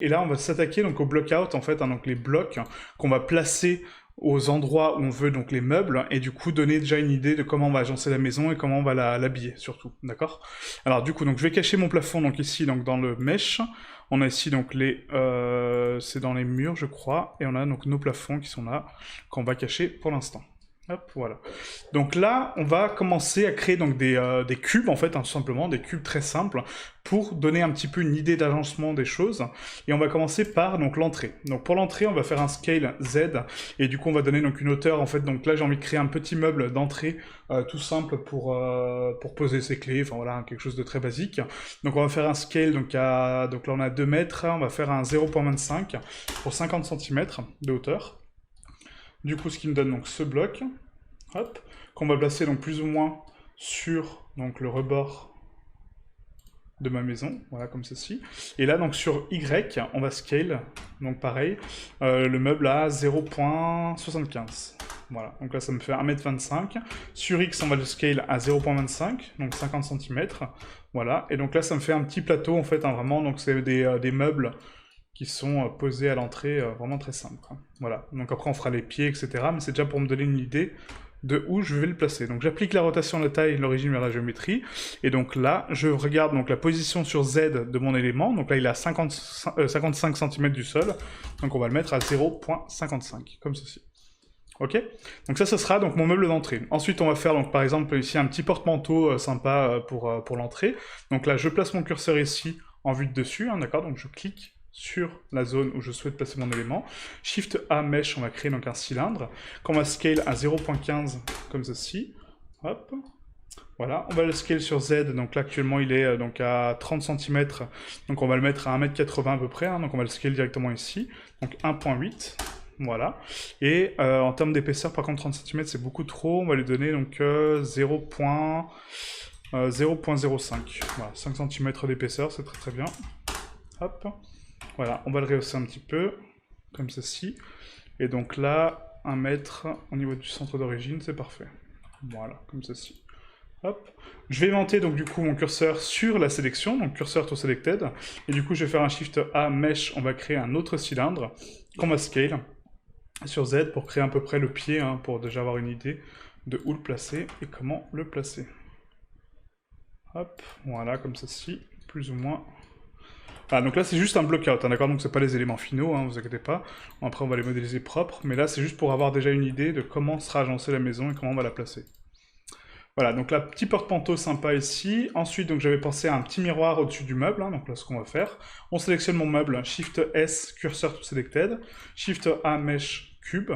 Et là, on va s'attaquer donc au block-out, en fait, hein, donc les blocs qu'on va placer aux endroits où on veut donc les meubles, et du coup donner déjà une idée de comment on va agencer la maison et comment on va l'habiller, surtout, d'accord? Alors du coup, donc je vais cacher mon plafond donc ici, donc dans le mesh. On a ici donc les... c'est dans les murs, je crois, et on a donc nos plafonds qui sont là, qu'on va cacher pour l'instant. Hop, voilà. Donc là, on va commencer à créer donc des cubes, en fait, hein, tout simplement, des cubes très simples, pour donner un petit peu une idée d'agencement des choses. Et on va commencer par donc l'entrée. Donc pour l'entrée, on va faire un scale Z, et du coup, on va donner donc une hauteur, en fait. Donc là, j'ai envie de créer un petit meuble d'entrée, tout simple pour poser ses clés, enfin voilà, quelque chose de très basique. Donc on va faire un scale, donc là on a 2 mètres, on va faire un 0.25 pour 50 cm de hauteur. Du coup, ce qui me donne donc ce bloc, hop, qu'on va placer donc plus ou moins sur donc le rebord de ma maison, voilà comme ceci. Et là donc sur Y, on va scale, donc pareil, le meuble à 0.75. Voilà, donc là ça me fait 1m25. Sur X, on va le scale à 0.25, donc 50 cm. Voilà, et donc là ça me fait un petit plateau en fait, hein, vraiment, donc c'est des meubles qui sont posés à l'entrée, vraiment très simple. Voilà, donc après on fera les pieds, etc. Mais c'est déjà pour me donner une idée de où je vais le placer. Donc j'applique la rotation, la taille, l'origine vers la géométrie, et donc là, je regarde donc la position sur Z de mon élément, donc là il est à 55 cm du sol, donc on va le mettre à 0.55, comme ceci. Ok. Donc ça, ce sera donc mon meuble d'entrée. Ensuite, on va faire donc par exemple ici un petit porte-manteau sympa pour l'entrée. Donc là, je place mon curseur ici en vue de dessus, hein, d'accord. Donc je clique sur la zone où je souhaite placer mon élément. Shift A Mesh, on va créer donc un cylindre qu'on va scale à 0.15 comme ceci. Hop. Voilà, on va le scale sur Z, donc là actuellement il est donc à 30 cm, donc on va le mettre à 1m80 à peu près, hein, donc on va le scale directement ici, donc 1.8. Voilà. Et en termes d'épaisseur, par contre, 30 cm, c'est beaucoup trop. On va lui donner donc 0.05. Voilà, 5 cm d'épaisseur, c'est très très bien. Hop. Voilà, on va le rehausser un petit peu, comme ceci. Et donc là, 1 mètre au niveau du centre d'origine, c'est parfait. Voilà, comme ceci. Hop. Je vais monter donc du coup mon curseur sur la sélection, donc curseur to selected. Et du coup, je vais faire un Shift A Mesh, on va créer un autre cylindre qu'on va scale sur Z pour créer à peu près le pied, hein, pour déjà avoir une idée de où le placer et comment le placer. Hop, voilà, comme ceci, plus ou moins. Ah, donc là c'est juste un block-out, hein, d'accord, donc c'est pas les éléments finaux, hein, vous inquiétez pas. Après on va les modéliser propres, mais là c'est juste pour avoir déjà une idée de comment sera agencée la maison et comment on va la placer. Voilà, donc là, petit porte-manteau sympa ici. Ensuite, donc j'avais pensé à un petit miroir au-dessus du meuble, hein, donc là, ce qu'on va faire. On sélectionne mon meuble, Shift S, cursor to selected, Shift A, mesh, cube.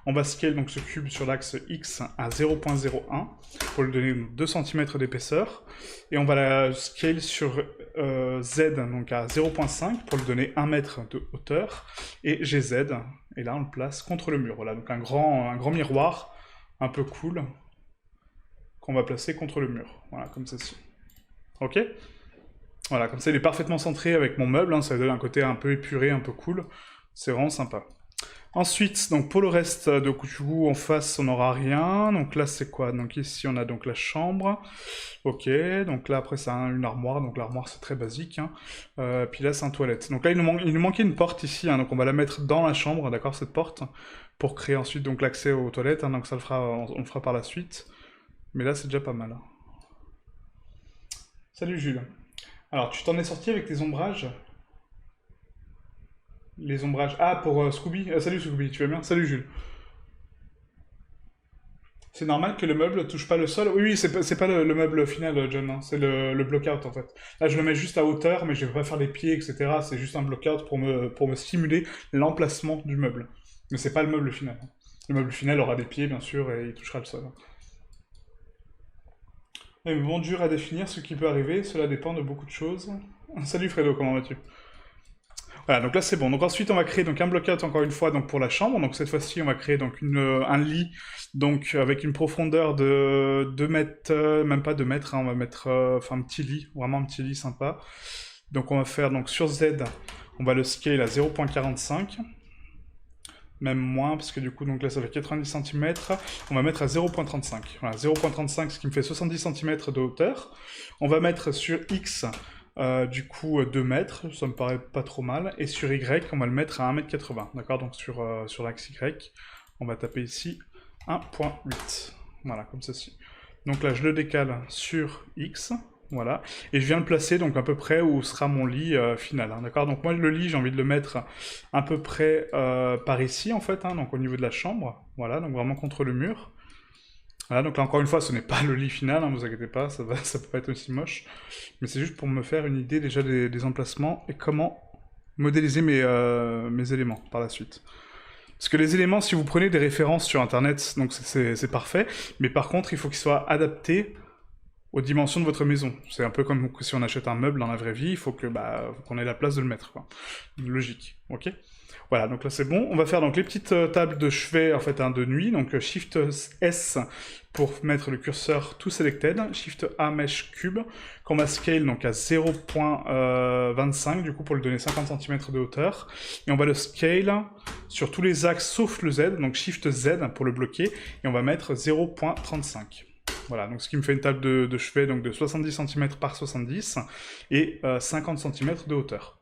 On va scale donc ce cube sur l'axe X à 0.01 pour lui donner 2 cm d'épaisseur. Et on va la scale sur Z, donc à 0.5 pour lui donner 1 mètre de hauteur. Et GZ, et là on le place contre le mur. Voilà, donc un grand miroir, un peu cool, qu'on va placer contre le mur. Voilà, comme ceci. Ok? Voilà, comme ça il est parfaitement centré avec mon meuble, hein, ça donne un côté un peu épuré, un peu cool. C'est vraiment sympa. Ensuite, donc pour le reste de coup en face, on n'aura rien. Donc là, c'est quoi? Donc ici, on a donc la chambre. Ok, donc là, après, c'est une armoire. Donc l'armoire, c'est très basique, hein. Puis là, c'est un toilette. Donc là, il nous manquait une porte ici, hein, donc on va la mettre dans la chambre, d'accord, cette porte, pour créer ensuite donc l'accès aux toilettes, hein, donc ça on le fera par la suite. Mais là, c'est déjà pas mal. Salut Jules. Alors, tu t'en es sorti avec tes ombrages? Les ombrages. Ah, pour Scooby. Salut Scooby, tu vas bien? Salut Jules. C'est normal que le meuble touche pas le sol? Oui, oui, c'est pas le meuble final, John, hein. C'est le block-out en fait. Là, je le mets juste à hauteur, mais je vais pas faire les pieds, etc. C'est juste un block-out pour me simuler l'emplacement du meuble. Mais c'est pas le meuble final. Le meuble final aura des pieds, bien sûr, et il touchera le sol. Mais bon, dur à définir ce qui peut arriver, cela dépend de beaucoup de choses. Salut Fredo, comment vas-tu? Voilà, donc là c'est bon. Donc ensuite on va créer donc un block-out encore une fois donc pour la chambre. Donc cette fois-ci on va créer donc un lit donc avec une profondeur de 2 mètres, même pas 2 mètres, hein, on va mettre enfin un petit lit, vraiment un petit lit sympa. Donc on va faire donc sur Z, on va le scale à 0.45. Même moins, parce que du coup, donc là, ça fait 90 cm. On va mettre à 0.35. Voilà, 0.35, ce qui me fait 70 cm de hauteur. On va mettre sur X du coup 2 mètres, ça me paraît pas trop mal. Et sur Y, on va le mettre à 1,80 m, d'accord? Donc sur l'axe Y, on va taper ici 1,8. Voilà, comme ceci. Donc là, je le décale sur X, voilà. Et je viens le placer donc à peu près où sera mon lit final, hein, d'accord? Donc moi, le lit, j'ai envie de le mettre à peu près par ici, en fait, hein, donc au niveau de la chambre. Voilà, donc vraiment contre le mur. Voilà, donc là, encore une fois, ce n'est pas le lit final, hein, vous inquiétez pas, ça peut pas être aussi moche. Mais c'est juste pour me faire une idée déjà des emplacements et comment modéliser mes éléments par la suite. Parce que les éléments, si vous prenez des références sur Internet, donc c'est parfait, mais par contre, il faut qu'ils soient adaptés aux dimensions de votre maison. C'est un peu comme si on achète un meuble dans la vraie vie, il faut que qu'on ait la place de le mettre, quoi. Logique, ok? Voilà, donc là c'est bon. On va faire donc les petites tables de chevet, en fait, hein, de nuit. Donc Shift S pour mettre le curseur to selected, Shift A mesh cube, qu'on va scale donc à 0.25, du coup pour lui donner 50 cm de hauteur. Et on va le scale sur tous les axes sauf le Z, donc Shift Z pour le bloquer, et on va mettre 0.35. Voilà, donc ce qui me fait une table de chevet donc de 70 cm par 70 et 50 cm de hauteur.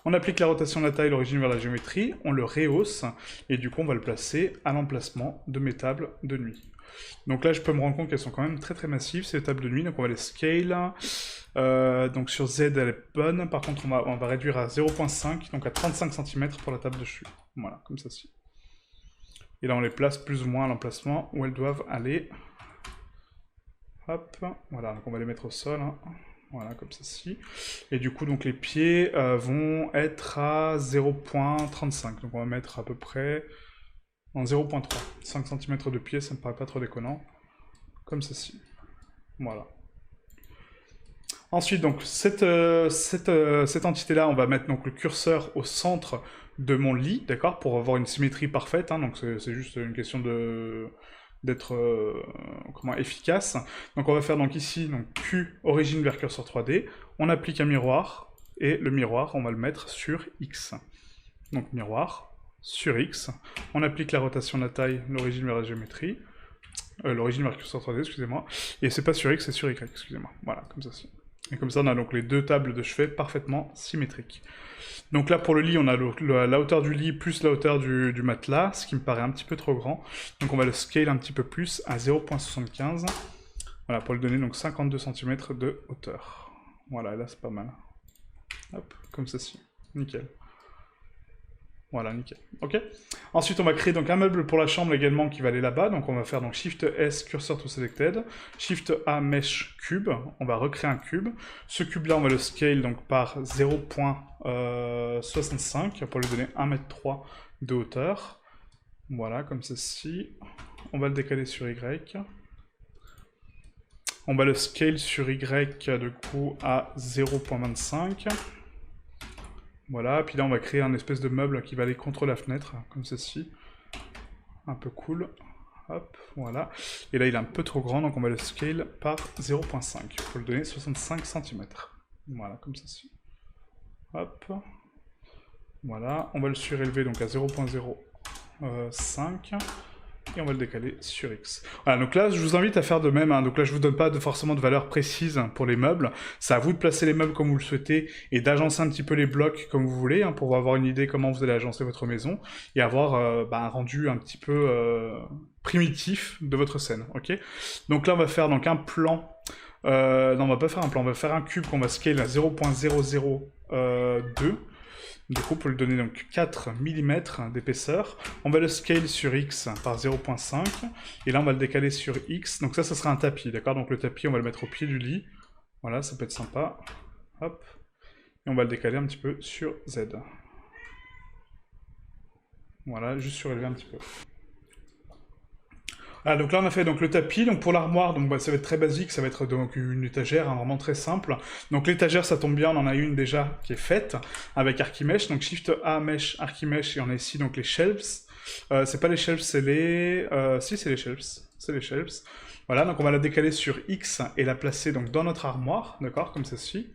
On applique la rotation de la taille, l'origine vers la géométrie, on le rehausse, et du coup on va le placer à l'emplacement de mes tables de nuit. Donc là je peux me rendre compte qu'elles sont quand même très massives ces tables de nuit, donc on va les scale. Donc sur Z elle est bonne, par contre on va réduire à 0.5, donc à 35 cm pour la table de chevet. Voilà, comme ceci. Et là on les place plus ou moins à l'emplacement où elles doivent aller. Hop, voilà, donc on va les mettre au sol, hein. Voilà, comme ceci. Et du coup, donc les pieds vont être à 0.35. Donc on va mettre à peu près en 0.3. 5 cm de pied, ça me paraît pas trop déconnant. Comme ceci. Voilà. Ensuite, donc, cette entité-là, on va mettre donc, le curseur au centre de mon lit, d'accord, pour avoir une symétrie parfaite, hein, donc c'est juste une question d'être efficace. Donc on va faire donc ici donc Q origine vers curseur 3D, on applique un miroir, et le miroir, on va le mettre sur X. Donc miroir, sur X, on applique la rotation de la taille, l'origine vers la géométrie, l'origine vers curseur 3D, excusez-moi, et c'est pas sur X, c'est sur Y, excusez-moi. Voilà, comme ça. Et comme ça, on a donc les deux tables de chevet parfaitement symétriques. Donc là, pour le lit, on a la hauteur du lit plus la hauteur du matelas, ce qui me paraît un petit peu trop grand. Donc on va le scale un petit peu plus à 0.75. Voilà, pour lui donner donc 52 cm de hauteur. Voilà, là c'est pas mal. Hop, comme ceci. Nickel. Voilà, nickel. Ok. Ensuite, on va créer donc un meuble pour la chambre également qui va aller là-bas. Donc, on va faire donc Shift S Cursor to Selected, Shift A Mesh Cube. On va recréer un cube. Ce cube-là, on va le scale donc par 0.65 pour lui donner 1,3 m de hauteur. Voilà, comme ceci. On va le décaler sur Y. On va le scale sur Y du coup à 0.25. Voilà, puis là on va créer un espèce de meuble qui va aller contre la fenêtre, comme ceci. Un peu cool. Hop, voilà. Et là il est un peu trop grand, donc on va le scale par 0.5 pour lui donner 65 cm. Voilà, comme ceci. Hop. Voilà, on va le surélever donc à 0.05. Et on va le décaler sur X. Voilà, donc là, je vous invite à faire de même. Hein. Donc là, je vous donne pas forcément de valeur précise pour les meubles. C'est à vous de placer les meubles comme vous le souhaitez et d'agencer un petit peu les blocs comme vous voulez hein, pour avoir une idée comment vous allez agencer votre maison et avoir un rendu un petit peu primitif de votre scène. Ok. Donc là, on va faire donc un plan. Non, on va pas faire un plan. On va faire un cube qu'on va scale à 0.002. Du coup, pour lui donner donc 4 mm d'épaisseur, on va le scale sur X par 0.5, et là on va le décaler sur X, donc ça sera un tapis, d'accord? Donc le tapis, on va le mettre au pied du lit, voilà, ça peut être sympa, hop, et on va le décaler un petit peu sur Z. Voilà, juste surélever un petit peu. Ah, donc là on a fait donc le tapis, donc pour l'armoire, donc ça va être très basique, ça va être donc une étagère, hein, vraiment très simple. Donc l'étagère ça tombe bien, on en a une déjà qui est faite avec Archimesh, donc Shift A Mesh Archimesh et on a ici donc les shelves. C'est pas les shelves, c'est les... si c'est les shelves, c'est les shelves. Voilà, donc on va la décaler sur X et la placer donc dans notre armoire, d'accord, comme ceci.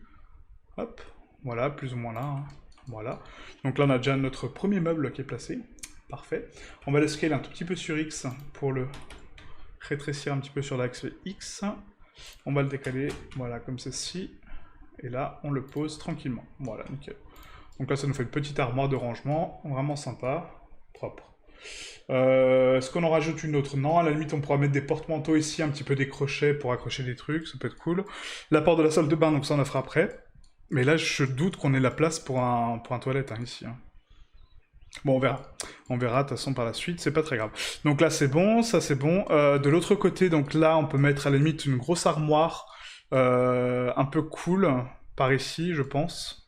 Hop, voilà, plus ou moins là, hein. Voilà. Donc là on a déjà notre premier meuble qui est placé. Parfait. On va le scale un tout petit peu sur X pour le rétrécir un petit peu sur l'axe X. On va le décaler, voilà, comme ceci. Et là, on le pose tranquillement. Voilà, nickel. Donc là, ça nous fait une petite armoire de rangement, vraiment sympa, propre. Est-ce qu'on en rajoute une autre? Non, à la limite, on pourra mettre des porte-manteaux ici, un petit peu des crochets pour accrocher des trucs, ça peut être cool. La porte de la salle de bain, donc ça, on la fera après. Mais là, je doute qu'on ait la place pour un toilette, hein, ici. Hein. Bon, on verra. On verra, de toute façon, par la suite, c'est pas très grave. Donc là, c'est bon, ça, c'est bon. De l'autre côté, donc là, on peut mettre à la limite une grosse armoire un peu cool, par ici, je pense.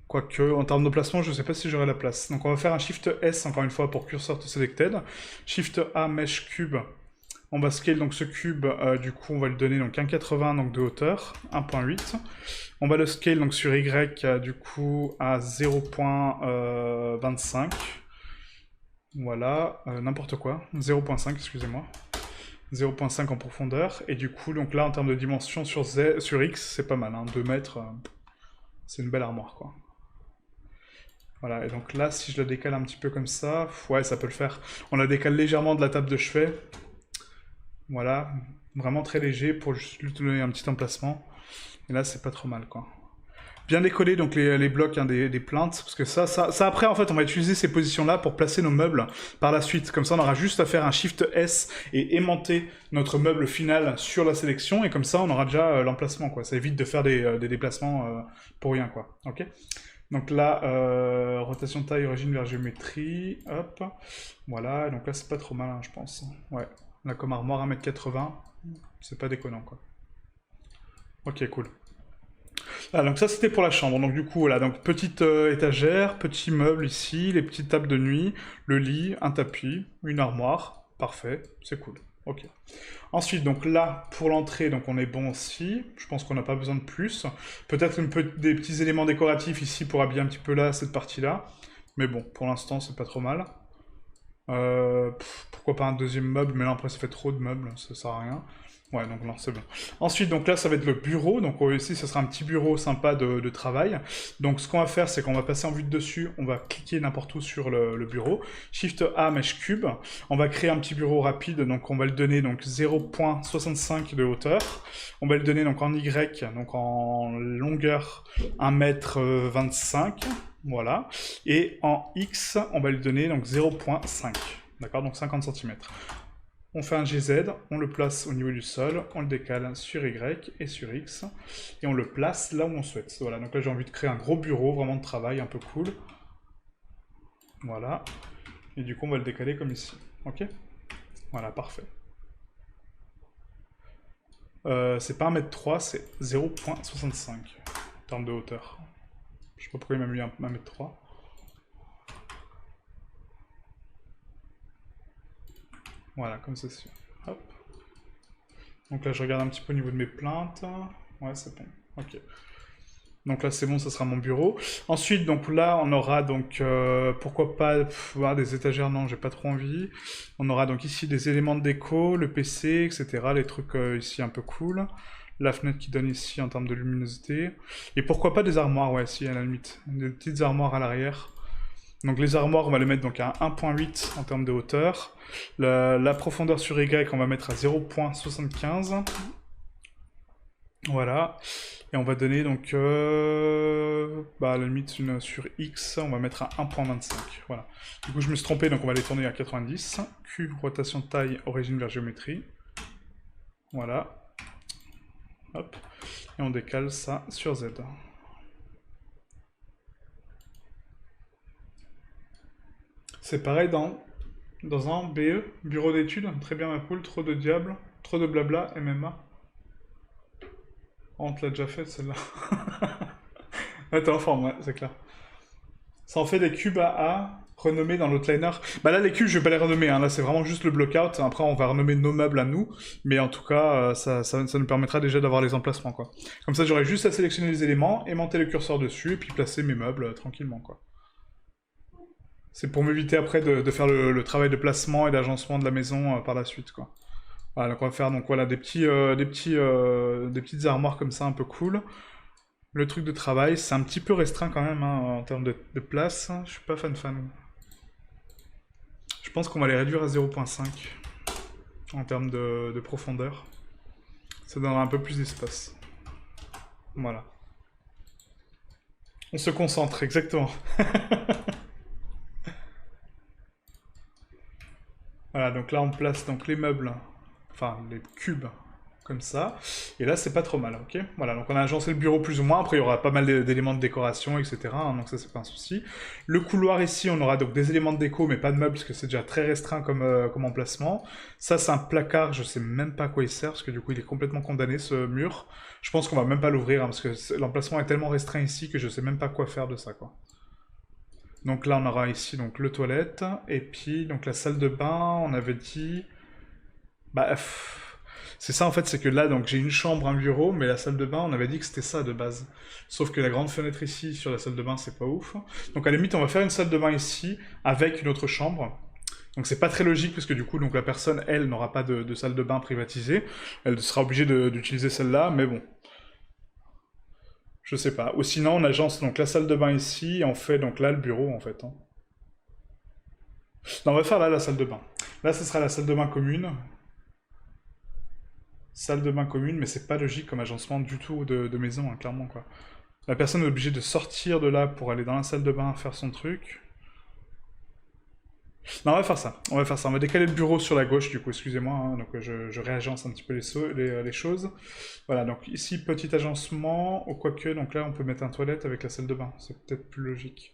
Quoique, en termes de placement, je ne sais pas si j'aurai la place. Donc on va faire un Shift S, encore une fois, pour Cursor to Selected. Shift A, Mesh Cube. On va scale donc ce cube, du coup, on va lui donner donc 1,80 donc de hauteur, 1,8. On va le scale donc sur Y, du coup, à 0,25. Voilà, n'importe quoi. 0,5, excusez-moi. 0,5 en profondeur. Et du coup, donc là, en termes de dimension sur X, c'est pas mal. Hein, 2 mètres, c'est une belle armoire, quoi. Voilà, et donc là, si je le décale un petit peu comme ça, ouais, ça peut le faire. On la décale légèrement de la table de chevet. Voilà, vraiment très léger pour juste lui donner un petit emplacement. Et là, c'est pas trop mal, quoi. Bien décoller donc les blocs hein, des plaintes, parce que ça après, en fait, on va utiliser ces positions-là pour placer nos meubles par la suite. Comme ça, on aura juste à faire un Shift S et aimanter notre meuble final sur la sélection, et comme ça, on aura déjà l'emplacement, quoi. Ça évite de faire des déplacements pour rien, quoi. Ok. Donc là, rotation de taille, origine vers géométrie, hop, voilà, donc là c'est pas trop mal, hein, je pense. Ouais, là comme armoire 1,80 m, c'est pas déconnant, quoi. Ok, cool. Ah, donc ça c'était pour la chambre, donc du coup, voilà, donc petite étagère, petit meuble ici, les petites tables de nuit, le lit, un tapis, une armoire, parfait, c'est cool. Ok. Ensuite, donc là, pour l'entrée, donc on est bon aussi. Je pense qu'on n'a pas besoin de plus. Peut-être des petits éléments décoratifs ici pour habiller un petit peu là, cette partie-là. Mais bon, pour l'instant, c'est pas trop mal. Pourquoi pas un deuxième meuble, mais là, après, ça fait trop de meubles, ça sert à rien. Ouais, donc non, c'est bon. Ensuite, donc là, ça va être le bureau. Donc ici, ce sera un petit bureau sympa de travail. Donc ce qu'on va faire, c'est qu'on va passer en vue de dessus. On va cliquer n'importe où sur le bureau. Shift A, Mesh Cube. On va créer un petit bureau rapide. Donc on va le donner donc 0,65 de hauteur. On va le donner donc en Y, donc en longueur 1,25 m. Voilà. Et en X, on va lui donner donc 0,5. D'accord, donc 50 cm. On fait un GZ, on le place au niveau du sol, on le décale sur Y et sur X, et on le place là où on souhaite. Voilà, donc là j'ai envie de créer un gros bureau, vraiment de travail, un peu cool. Voilà. Et du coup on va le décaler comme ici. Ok? Voilà, parfait. C'est pas 1,3 m, c'est 0,65 en termes de hauteur. Je sais pas pourquoi il m'a mis 1,3 m. Voilà, comme ceci. Hop. Donc là, je regarde un petit peu au niveau de mes plaintes. Ouais, c'est bon. Ok. Donc là, c'est bon, ça sera mon bureau. Ensuite, donc là, on aura donc, pourquoi pas, des étagères, non, j'ai pas trop envie. On aura donc ici des éléments de déco, le PC, etc. Les trucs ici un peu cool. La fenêtre qui donne ici en termes de luminosité. Et pourquoi pas des armoires, ouais, si, à la limite. Des petites armoires à l'arrière. Donc les armoires, on va les mettre donc à 1,8 en termes de hauteur. La profondeur sur Y, on va mettre à 0,75. Voilà. Et on va donner donc, à la limite, sur X, on va mettre à 1,25. Voilà. Du coup, je me suis trompé, donc on va les tourner à 90. Q, rotation de taille, origine vers géométrie. Voilà. Hop. Et on décale ça sur Z. C'est pareil dans un BE, bureau d'études, très bien ma poule, trop de diable, trop de blabla, MMA. Oh, on te l'a déjà fait celle-là. Ouais, t'es en forme, ouais, c'est clair. Ça en fait des cubes à renommer dans l'outliner. Bah là, les cubes, je vais pas les renommer, hein. Là, c'est vraiment juste le blockout. Après, on va renommer nos meubles à nous. Mais en tout cas, ça nous permettra déjà d'avoir les emplacements, quoi. Comme ça, j'aurai juste à sélectionner les éléments, aimanter le curseur dessus, et puis placer mes meubles tranquillement, quoi. C'est pour m'éviter après de faire le travail de placement et d'agencement de la maison par la suite, quoi. Voilà, donc on va faire donc, voilà, des petites armoires comme ça, un peu cool. Le truc de travail, c'est un petit peu restreint quand même, hein, en termes de place. Je suis pas fan. Je pense qu'on va les réduire à 0,5 en termes de profondeur. Ça donnera un peu plus d'espace. Voilà. On se concentre, exactement. Voilà, donc là on place donc les meubles, enfin les cubes, comme ça. Et là c'est pas trop mal, ok? Voilà, donc on a agencé le bureau plus ou moins, après il y aura pas mal d'éléments de décoration, etc. hein, donc ça c'est pas un souci. Le couloir ici, on aura donc des éléments de déco, mais pas de meubles, parce que c'est déjà très restreint comme emplacement. Ça c'est un placard, je sais même pas à quoi il sert, parce que du coup il est complètement condamné ce mur. Je pense qu'on va même pas l'ouvrir, hein, parce que l'emplacement est tellement restreint ici que je sais même pas quoi faire de ça, quoi. Donc là, on aura ici donc le toilette, et puis donc la salle de bain, on avait dit... Bah, c'est ça en fait, c'est que là, donc j'ai une chambre, un bureau, mais la salle de bain, on avait dit que c'était ça de base. Sauf que la grande fenêtre ici, sur la salle de bain, c'est pas ouf. Donc à la limite, on va faire une salle de bain ici, avec une autre chambre. Donc c'est pas très logique, parce que du coup, donc la personne, elle, n'aura pas de salle de bain privatisée. Elle sera obligée d'utiliser celle-là, mais bon, je sais pas. Ou sinon, on agence donc la salle de bain ici, et on fait donc là le bureau, en fait. hein. Non, on va faire là la salle de bain. Là, ce sera la salle de bain commune. Salle de bain commune, mais c'est pas logique comme agencement du tout de maison, hein, clairement, quoi. La personne est obligée de sortir de là pour aller dans la salle de bain faire son truc. Non, on va faire ça. On va faire ça. On va décaler le bureau sur la gauche, du coup, excusez-moi. hein, donc, je réagence un petit peu les choses. Voilà, donc ici, petit agencement. Ou quoique, donc là, on peut mettre un toilette avec la salle de bain. C'est peut-être plus logique.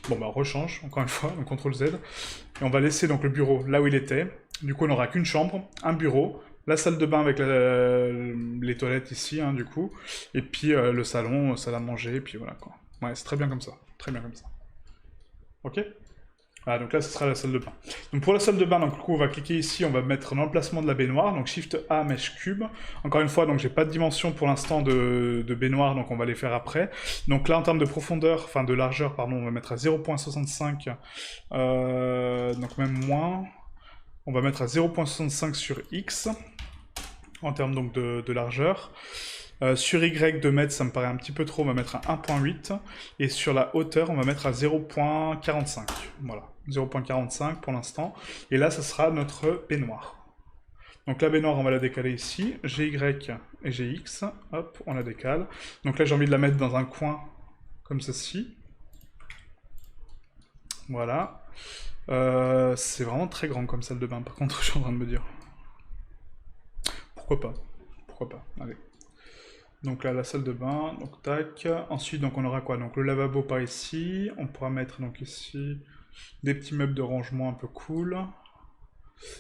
Bon, bah, on rechange, encore une fois, on CTRL Z. Et on va laisser donc le bureau là où il était. Du coup, on n'aura qu'une chambre, un bureau, la salle de bain avec les toilettes ici, hein, du coup. Et puis le salon, salle à manger, et puis voilà, quoi. Ouais, c'est très bien comme ça. Très bien comme ça. Ok? Voilà, donc là, ce sera la salle de bain. Donc pour la salle de bain, donc, du coup, on va cliquer ici, on va mettre l'emplacement de la baignoire, donc Shift A, Mesh Cube. Encore une fois, donc j'ai pas de dimension pour l'instant de baignoire, donc on va les faire après. Donc là, en termes de profondeur, enfin de largeur, pardon, on va mettre à 0.65, donc même moins. On va mettre à 0.65 sur X, en termes donc de largeur. Sur Y, 2 mètres, ça me paraît un petit peu trop, on va mettre à 1.8. Et sur la hauteur, on va mettre à 0.45. Voilà, 0.45 pour l'instant. Et là, ça sera notre baignoire. Donc la baignoire, on va la décaler ici. GY et GX, hop, on la décale. Donc là, j'ai envie de la mettre dans un coin comme ceci. Voilà. C'est vraiment très grand comme salle de bain, par contre, je suis en train de me dire. Pourquoi pas? Pourquoi pas? Allez. Donc là, la salle de bain, donc tac. Ensuite, donc on aura quoi? Donc le lavabo par ici. On pourra mettre donc ici des petits meubles de rangement un peu cool.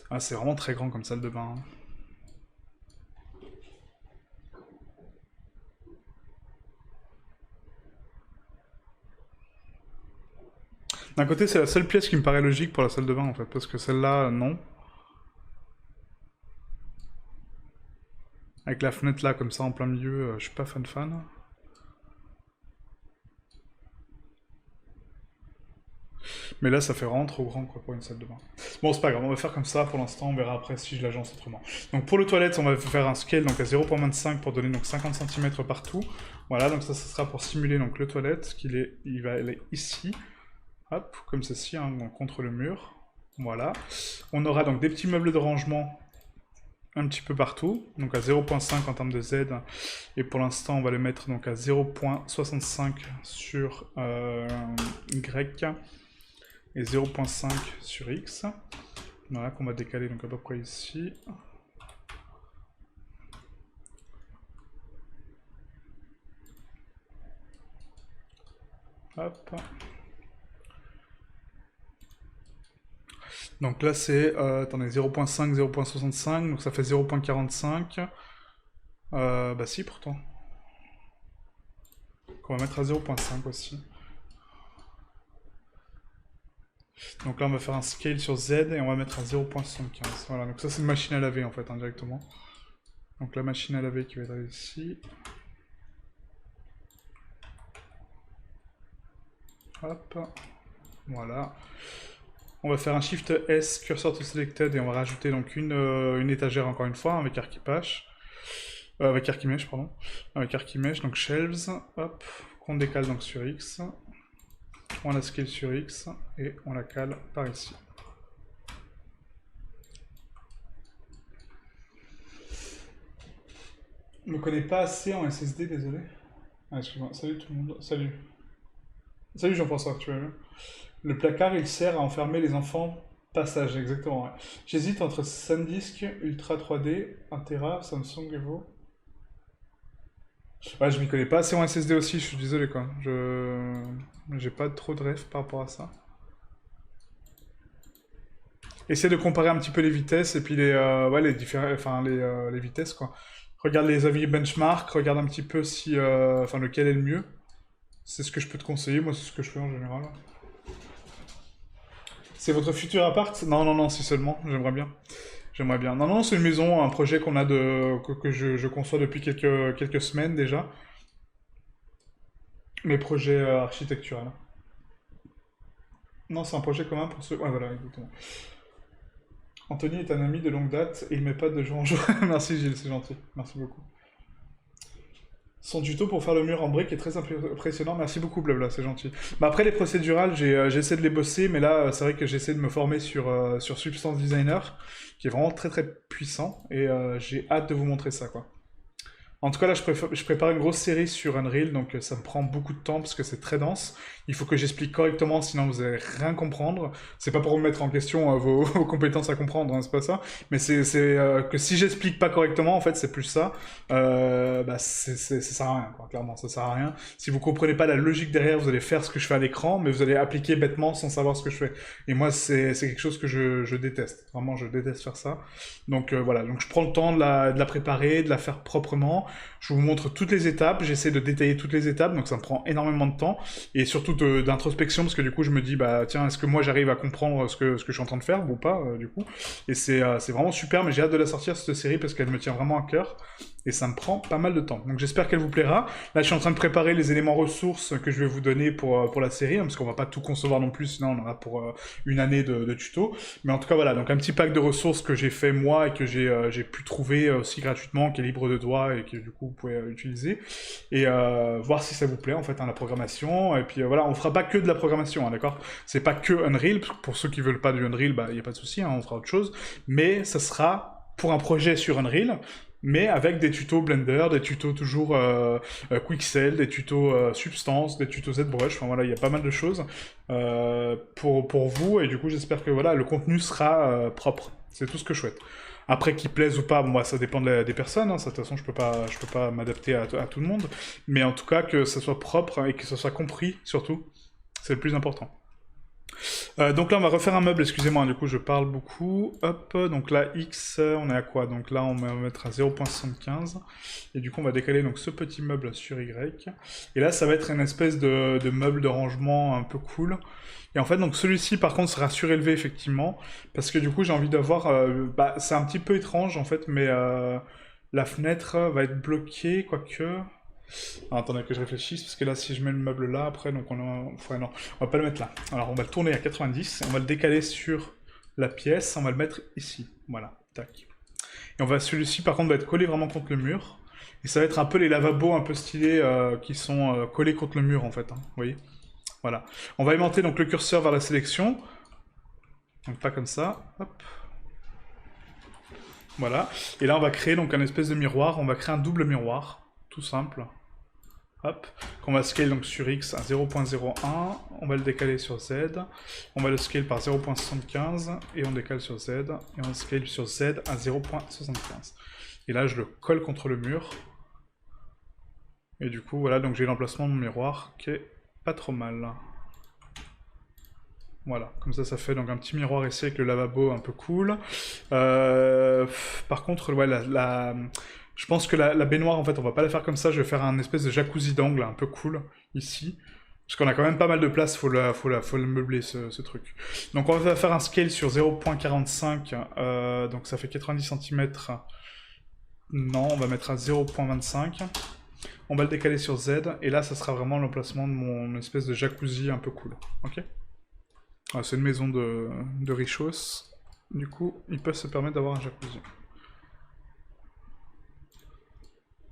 Ah, c'est vraiment très grand comme salle de bain. hein. D'un côté, c'est la seule pièce qui me paraît logique pour la salle de bain en fait, parce que celle-là, non. Avec la fenêtre là, comme ça, en plein milieu, je suis pas fan. Mais là, ça fait vraiment trop grand quoi, pour une salle de bain. Bon, c'est pas grave, on va faire comme ça pour l'instant, on verra après si je l'agence autrement. Donc pour le toilette, on va faire un scale donc à 0.25 pour donner donc 50 cm partout. Voilà, donc ça sera pour simuler donc le toilette, il va aller ici. Hop, comme ceci, hein, donc contre le mur. Voilà. On aura donc des petits meubles de rangement un petit peu partout, donc à 0.5 en termes de Z. Et pour l'instant, on va le mettre donc à 0.65 sur Y et 0.5 sur X. Voilà, qu'on va décaler donc à peu près ici. Hop. Donc là c'est, attendez, 0.5, 0.65, donc ça fait 0.45. Bah si pourtant. Donc on va mettre à 0.5 aussi. Donc là on va faire un scale sur Z et on va mettre à 0.75. Voilà, donc ça c'est une machine à laver en fait, indirectement. Donc la machine à laver qui va être ici. Hop. Voilà. On va faire un Shift S, Cursor to Selected, et on va rajouter donc une étagère encore une fois, avec Archimesh, avec Archimesh, pardon. Avec Archimesh, donc Shelves, hop, qu'on décale donc sur X. On la scale sur X, et on la cale par ici. Je me connais pas assez en SSD, désolé. Ah, excuse-moi. Salut tout le monde. Salut. Salut Jean-François, tu vas bien? Le placard, il sert à enfermer les enfants. Passage, exactement. Ouais. J'hésite entre SanDisk, Ultra 3D, 1 Tera, Samsung Evo. Ouais, je m'y connais pas assez en SSD aussi, je suis désolé quoi. J'ai pas trop de ref par rapport à ça. Essaie de comparer un petit peu les vitesses et puis ouais, les vitesses quoi. Regarde les avis benchmark, regarde un petit peu si, enfin lequel est le mieux. C'est ce que je peux te conseiller, moi c'est ce que je fais en général. C'est votre futur appart? Non, non, non, si seulement, j'aimerais bien. J'aimerais bien. Non, non, c'est une maison, un projet qu'on a que je conçois depuis quelques semaines déjà. Mes projets architecturaux. Non, c'est un projet commun pour ceux. Ouais, voilà, exactement. Anthony est un ami de longue date et il met pas de jour en jour. Merci Gilles, c'est gentil. Merci beaucoup. Son tuto pour faire le mur en briques est très impressionnant. Merci beaucoup, blabla, c'est gentil. Bah après, les procédurales, j'essaie de les bosser, mais là, c'est vrai que j'essaie de me former sur Substance Designer, qui est vraiment très très puissant, et j'ai hâte de vous montrer ça, quoi. En tout cas, là, je prépare une grosse série sur Unreal, donc ça me prend beaucoup de temps parce que c'est très dense. Il faut que j'explique correctement, sinon vous allez rien comprendre. C'est pas pour vous mettre en question vos compétences à comprendre, hein, c'est pas ça. Mais c'est que si j'explique pas correctement, en fait, c'est plus ça. Bah, ça sert à rien, quoi, clairement, ça sert à rien. Si vous comprenez pas la logique derrière, vous allez faire ce que je fais à l'écran, mais vous allez appliquer bêtement sans savoir ce que je fais. Et moi, c'est quelque chose que je déteste. Vraiment, je déteste faire ça. Donc voilà, donc je prends le temps de la préparer, de la faire proprement. Je vous montre toutes les étapes, j'essaie de détailler toutes les étapes, donc ça me prend énormément de temps, et surtout d'introspection, parce que du coup je me dis, bah tiens, est-ce que moi j'arrive à comprendre ce que je suis en train de faire, ou pas, du coup. Et c'est vraiment super, mais j'ai hâte de la sortir, cette série, parce qu'elle me tient vraiment à cœur, et ça me prend pas mal de temps. Donc j'espère qu'elle vous plaira. Là, je suis en train de préparer les éléments ressources que je vais vous donner pour la série, hein, parce qu'on va pas tout concevoir non plus, sinon on en a pour une année de tuto. Mais en tout cas, voilà, donc un petit pack de ressources que j'ai fait moi et que j'ai pu trouver aussi gratuitement, qui est libre de droit et que du coup vous pouvez utiliser. Et voir si ça vous plaît en fait, hein, la programmation. Et puis voilà, on fera pas que de la programmation, hein, d'accord? C'est pas que Unreal, pour ceux qui veulent pas du Unreal, bah y a pas de souci, hein, on fera autre chose. Mais ça sera pour un projet sur Unreal, mais avec des tutos Blender, des tutos toujours Quixel, des tutos Substance, des tutos ZBrush, enfin voilà, il y a pas mal de choses pour vous, et du coup j'espère que voilà, le contenu sera propre, c'est tout ce que je souhaite. Après, qu'il plaise ou pas, moi ça dépend des personnes, hein, ça, de toute façon je peux pas m'adapter à tout le monde, mais en tout cas que ça soit propre et que ça soit compris surtout, c'est le plus important. Donc là, on va refaire un meuble, excusez-moi, du coup, je parle beaucoup. Hop, donc là, X, on est à quoi? Donc là, on va mettre à 0.75. Et du coup, on va décaler donc ce petit meuble sur Y. Et là, ça va être une espèce de meuble de rangement un peu cool. Et en fait, donc celui-ci, par contre, sera surélevé, effectivement. Parce que du coup, j'ai envie d'avoir... bah, c'est un petit peu étrange, en fait, mais la fenêtre va être bloquée, quoique... Ah, attendez que je réfléchisse, parce que là, si je mets le meuble là, après, donc on a... Enfin, non, on va pas le mettre là. Alors, on va le tourner à 90, on va le décaler sur la pièce, on va le mettre ici. Voilà, tac. Et on va, celui-ci, par contre, va être collé vraiment contre le mur. Et ça va être un peu les lavabos un peu stylés qui sont collés contre le mur, en fait. Hein, vous voyez? Voilà. On va aimanter donc le curseur vers la sélection. Donc pas comme ça. Hop. Voilà. Et là, on va créer donc un espèce de miroir. On va créer un double miroir. Tout simple. Hop, qu'on va scale donc sur X à 0.01, on va le décaler sur Z, on va le scale par 0.75, et on décale sur Z, et on scale sur Z à 0.75. Et là, je le colle contre le mur. Et du coup, voilà, donc j'ai l'emplacement de mon miroir qui est pas trop mal. Voilà, comme ça fait donc un petit miroir ici avec le lavabo un peu cool. Par contre, ouais, je pense que la baignoire, en fait, on va pas la faire comme ça. Je vais faire un espèce de jacuzzi d'angle un peu cool ici. Parce qu'on a quand même pas mal de place, faut le meubler ce truc. Donc on va faire un scale sur 0.45, donc ça fait 90 cm. Non, on va mettre à 0.25. On va le décaler sur Z, et là ça sera vraiment l'emplacement de mon espèce de jacuzzi un peu cool. Ok? C'est une maison de richos. Du coup, ils peuvent se permettre d'avoir un jacuzzi.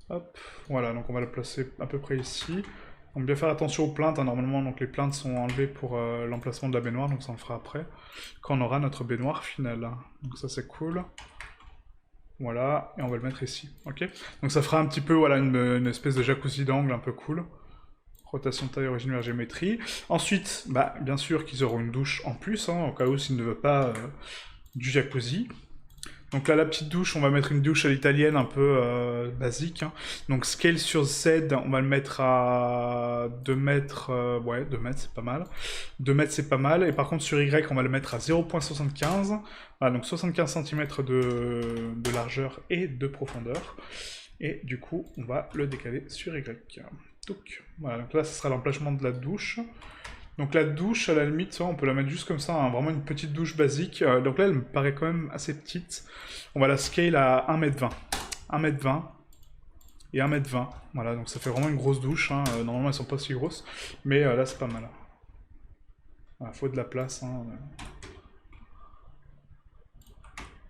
Hop, voilà, donc on va le placer à peu près ici. Donc bien faire attention aux plaintes, hein, normalement donc les plaintes sont enlevées pour l'emplacement de la baignoire, donc ça on le fera après, quand on aura notre baignoire finale. Donc ça c'est cool. Voilà, et on va le mettre ici, ok? Donc ça fera un petit peu, voilà, une espèce de jacuzzi d'angle un peu cool. Rotation de taille, origine vers géométrie. Ensuite, bah, bien sûr qu'ils auront une douche en plus, hein, au cas où s'ils ne veulent pas du jacuzzi. Donc là, la petite douche, on va mettre une douche à l'italienne un peu basique. Hein. Donc scale sur Z, on va le mettre à 2 mètres. Ouais, 2 mètres, c'est pas mal. 2 mètres, c'est pas mal. Et par contre, sur Y, on va le mettre à 0,75. Voilà, donc 75 cm de largeur et de profondeur. Et du coup, on va le décaler sur Y. Donc, voilà, donc là, ce sera l'emplacement de la douche. Donc la douche, à la limite, on peut la mettre juste comme ça, hein, vraiment une petite douche basique. Donc là, elle me paraît quand même assez petite. On va la scale à 1m20. 1m20 et 1m20. Voilà, donc ça fait vraiment une grosse douche. Hein. Normalement, elles sont pas si grosses. Mais là, c'est pas mal. Voilà, faut de la place. Hein.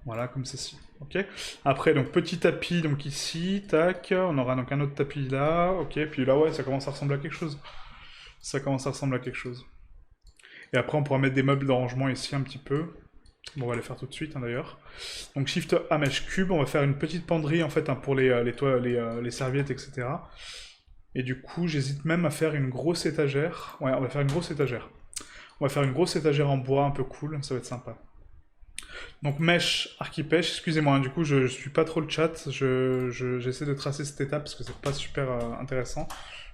Voilà, comme ceci. Ok. Après, donc petit tapis, donc ici, tac. On aura donc un autre tapis là. Ok, puis là, ouais, ça commence à ressembler à quelque chose. Ça commence à ressembler à quelque chose. Et après, on pourra mettre des meubles d'arrangement ici un petit peu. Bon, on va les faire tout de suite, hein, d'ailleurs. Donc, Shift A Mesh Cube, on va faire une petite penderie, en fait, hein, pour les serviettes, etc. Et du coup, j'hésite même à faire une grosse étagère. Ouais, on va faire une grosse étagère. On va faire une grosse étagère en bois, un peu cool, ça va être sympa. Donc, Mesh, Archipêche, excusez-moi, hein, du coup, je suis pas trop le chat. J'essaie de tracer cette étape, parce que c'est pas super intéressant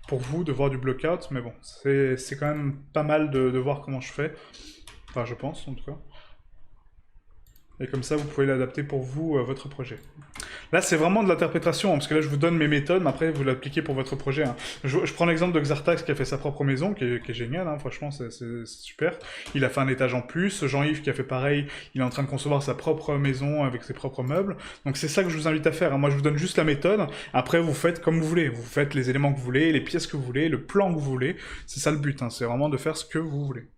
pour vous de voir du blockout, mais bon, c'est quand même pas mal de voir comment je fais. Enfin, je pense, en tout cas. Et comme ça, vous pouvez l'adapter pour vous, votre projet. Là, c'est vraiment de l'interprétation, hein, parce que là, je vous donne mes méthodes, mais après, vous l'appliquez pour votre projet. Hein. Je prends l'exemple de Xartax qui a fait sa propre maison, qui est génial, hein, franchement, c'est super. Il a fait un étage en plus. Jean-Yves qui a fait pareil, il est en train de concevoir sa propre maison avec ses propres meubles. Donc c'est ça que je vous invite à faire. Hein. Moi, je vous donne juste la méthode. Après, vous faites comme vous voulez. Vous faites les éléments que vous voulez, les pièces que vous voulez, le plan que vous voulez. C'est ça le but, hein. C'est vraiment de faire ce que vous voulez.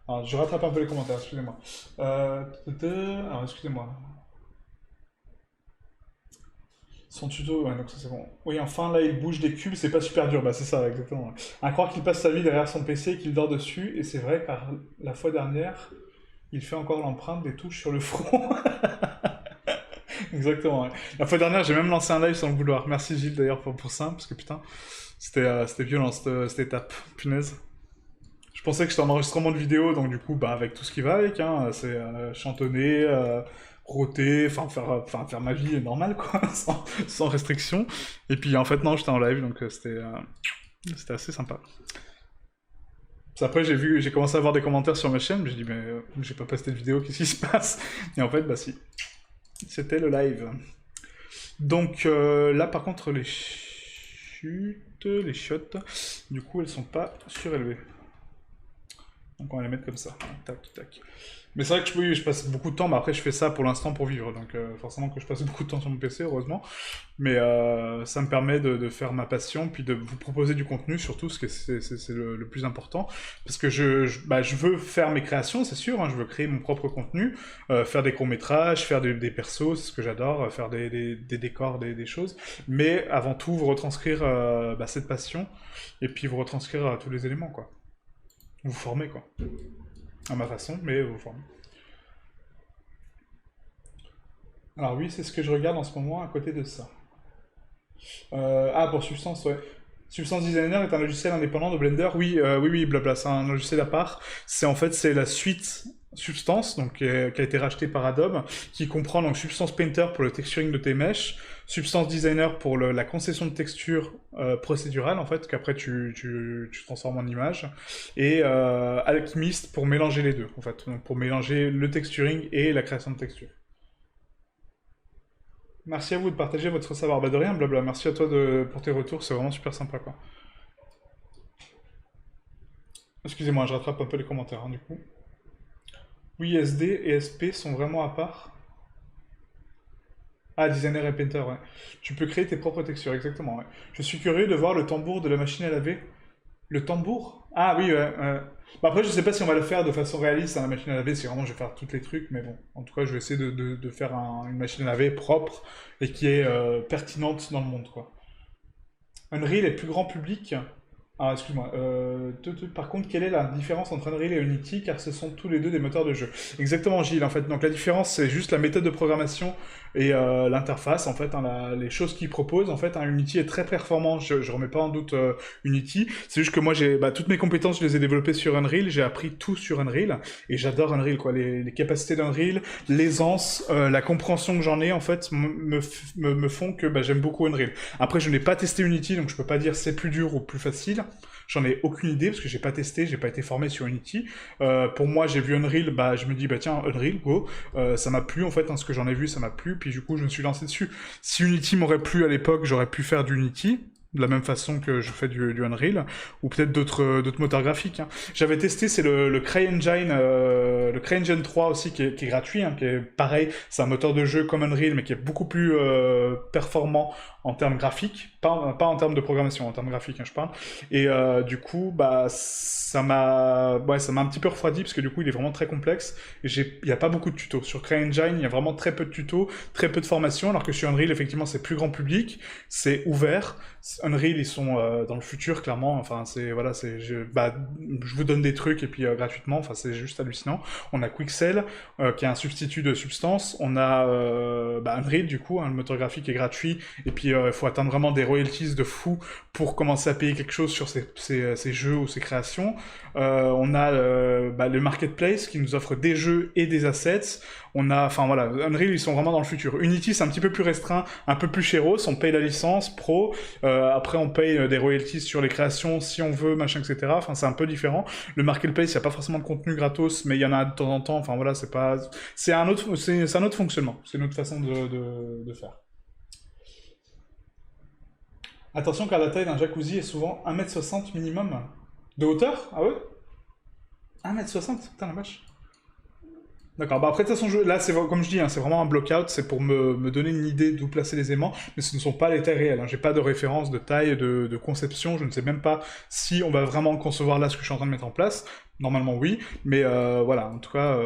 Alors, je rattrape un peu les commentaires, excusez-moi. Alors, excusez-moi. Son tuto, ouais, donc ça c'est bon. Oui, enfin, là, il bouge des cubes, c'est pas super dur. Bah, c'est ça, exactement. Ouais. À croire qu'il passe sa vie derrière son PC et qu'il dort dessus, et c'est vrai, car la fois dernière, il fait encore l'empreinte des touches sur le front. Exactement, ouais. La fois dernière, j'ai même lancé un live sur le bouloir. Merci Gilles, d'ailleurs, pour ça, parce que putain, c'était violent, cette étape. Punaise. Je pensais que j'étais en enregistrement de vidéo, donc du coup, bah, avec tout ce qui va avec, hein, c'est chantonner, rôter, faire ma vie normale, quoi, sans restriction. Et puis, en fait, non, j'étais en live, donc c'était assez sympa. Puis après, j'ai commencé à voir des commentaires sur ma chaîne, j'ai dit, mais j'ai pas posté de vidéo, qu'est-ce qui se passe? Et en fait, bah si, c'était le live. Donc là, par contre, les chiottes, du coup, elles sont pas surélevées. Donc on va les mettre comme ça. Tac, tac. Mais c'est vrai que oui, je passe beaucoup de temps, mais après je fais ça pour l'instant pour vivre, donc forcément que je passe beaucoup de temps sur mon PC, heureusement. Mais ça me permet de faire ma passion, puis de vous proposer du contenu, surtout, ce que c'est le plus important. Parce que je veux faire mes créations, c'est sûr, hein, je veux créer mon propre contenu, faire des courts-métrages, faire des persos, c'est ce que j'adore, faire des décors, des choses. Mais avant tout, vous retranscrire cette passion, et puis vous retranscrire tous les éléments, quoi. Vous formez, quoi. À ma façon, mais vous formez. Alors oui, c'est ce que je regarde en ce moment à côté de ça. Pour Substance, ouais. Substance Designer est un logiciel indépendant de Blender. Oui, oui, blabla, c'est un logiciel à part. C'est la suite Substance, donc qui a été rachetée par Adobe, qui comprend donc Substance Painter pour le texturing de tes meshes, Substance Designer pour la concession de texture procédurale, en fait, qu'après tu transformes en image, et Alchemist pour mélanger les deux, en fait, donc pour mélanger le texturing et la création de texture. Merci à vous de partager votre savoir. Bah de rien, blabla. Merci à toi pour tes retours, c'est vraiment super sympa, quoi. Excusez-moi, je rattrape un peu les commentaires, hein, du coup. Oui, SD et SP sont vraiment à part. Ah, designer et painter, ouais. Tu peux créer tes propres textures, exactement, ouais. Je suis curieux de voir le tambour de la machine à laver. Le tambour? Ah oui, ouais. Bah après, je sais pas si on va le faire de façon réaliste à la machine à laver, si vraiment je vais faire tous les trucs, mais bon. En tout cas, je vais essayer de faire une machine à laver propre et qui est pertinente dans le monde, quoi. Unreal est plus grand public. Ah, excuse-moi. Par contre, quelle est la différence entre Unreal et Unity, car ce sont tous les deux des moteurs de jeu? Exactement, Gilles, en fait. Donc la différence, c'est juste la méthode de programmation et l'interface, en fait, hein, les choses qu'ils proposent. En fait, hein, Unity est très performant, je remets pas en doute Unity. C'est juste que moi, toutes mes compétences, je les ai développées sur Unreal, j'ai appris tout sur Unreal, et j'adore Unreal, quoi. Les capacités d'Unreal, l'aisance, la compréhension que j'en ai, en fait, me font que j'aime beaucoup Unreal. Après, je n'ai pas testé Unity, donc je peux pas dire c'est plus dur ou plus facile. J'en ai aucune idée parce que j'ai pas testé, j'ai pas été formé sur Unity. Pour moi, j'ai vu Unreal, je me dis tiens Unreal, go. Ça m'a plu en fait, hein, ce que j'en ai vu, ça m'a plu. Puis du coup, je me suis lancé dessus. Si Unity m'aurait plu à l'époque, j'aurais pu faire du Unity. De la même façon que je fais du Unreal, ou peut-être d'autres moteurs graphiques. Hein. J'avais testé, c'est le CryEngine 3 aussi, qui est gratuit, hein, qui est pareil, c'est un moteur de jeu comme Unreal, mais qui est beaucoup plus performant en termes graphiques, pas en termes de programmation, en termes graphiques, hein, je parle. Et du coup, ça m'a un petit peu refroidi, parce que du coup, il est vraiment très complexe, et il n'y a pas beaucoup de tutos. Sur CryEngine, il y a vraiment très peu de tutos, très peu de formation, alors que sur Unreal, effectivement, c'est plus grand public, c'est ouvert. Unreal, ils sont dans le futur, clairement. Enfin, je vous donne des trucs et puis gratuitement. Enfin, c'est juste hallucinant. On a Quixel, qui est un substitut de Substance. On a Unreal, du coup, hein, le moteur graphique est gratuit. Et puis, il faut atteindre vraiment des royalties de fou pour commencer à payer quelque chose sur ces jeux ou ces créations. On a le marketplace qui nous offre des jeux et des assets. Enfin voilà, Unreal, ils sont vraiment dans le futur. Unity, c'est un petit peu plus restreint, un peu plus chéros. On paye la licence pro. Après, on paye des royalties sur les créations si on veut, machin, etc. Enfin, c'est un peu différent. Le marketplace, il n'y a pas forcément de contenu gratos, mais il y en a de temps en temps. Enfin voilà, c'est un autre fonctionnement. C'est une autre façon de faire. Attention car la taille d'un jacuzzi est souvent 1,60 m minimum. De hauteur? Ah ouais? 1,60 m? Putain la vache. D'accord, après de toute façon, là, comme je dis, hein, c'est vraiment un block-out, c'est pour me donner une idée d'où placer les aimants, mais ce ne sont pas les tailles réelles. Hein. J'ai pas de référence de taille, de conception, je ne sais même pas si on va vraiment concevoir là ce que je suis en train de mettre en place. Normalement oui, mais voilà, en tout cas,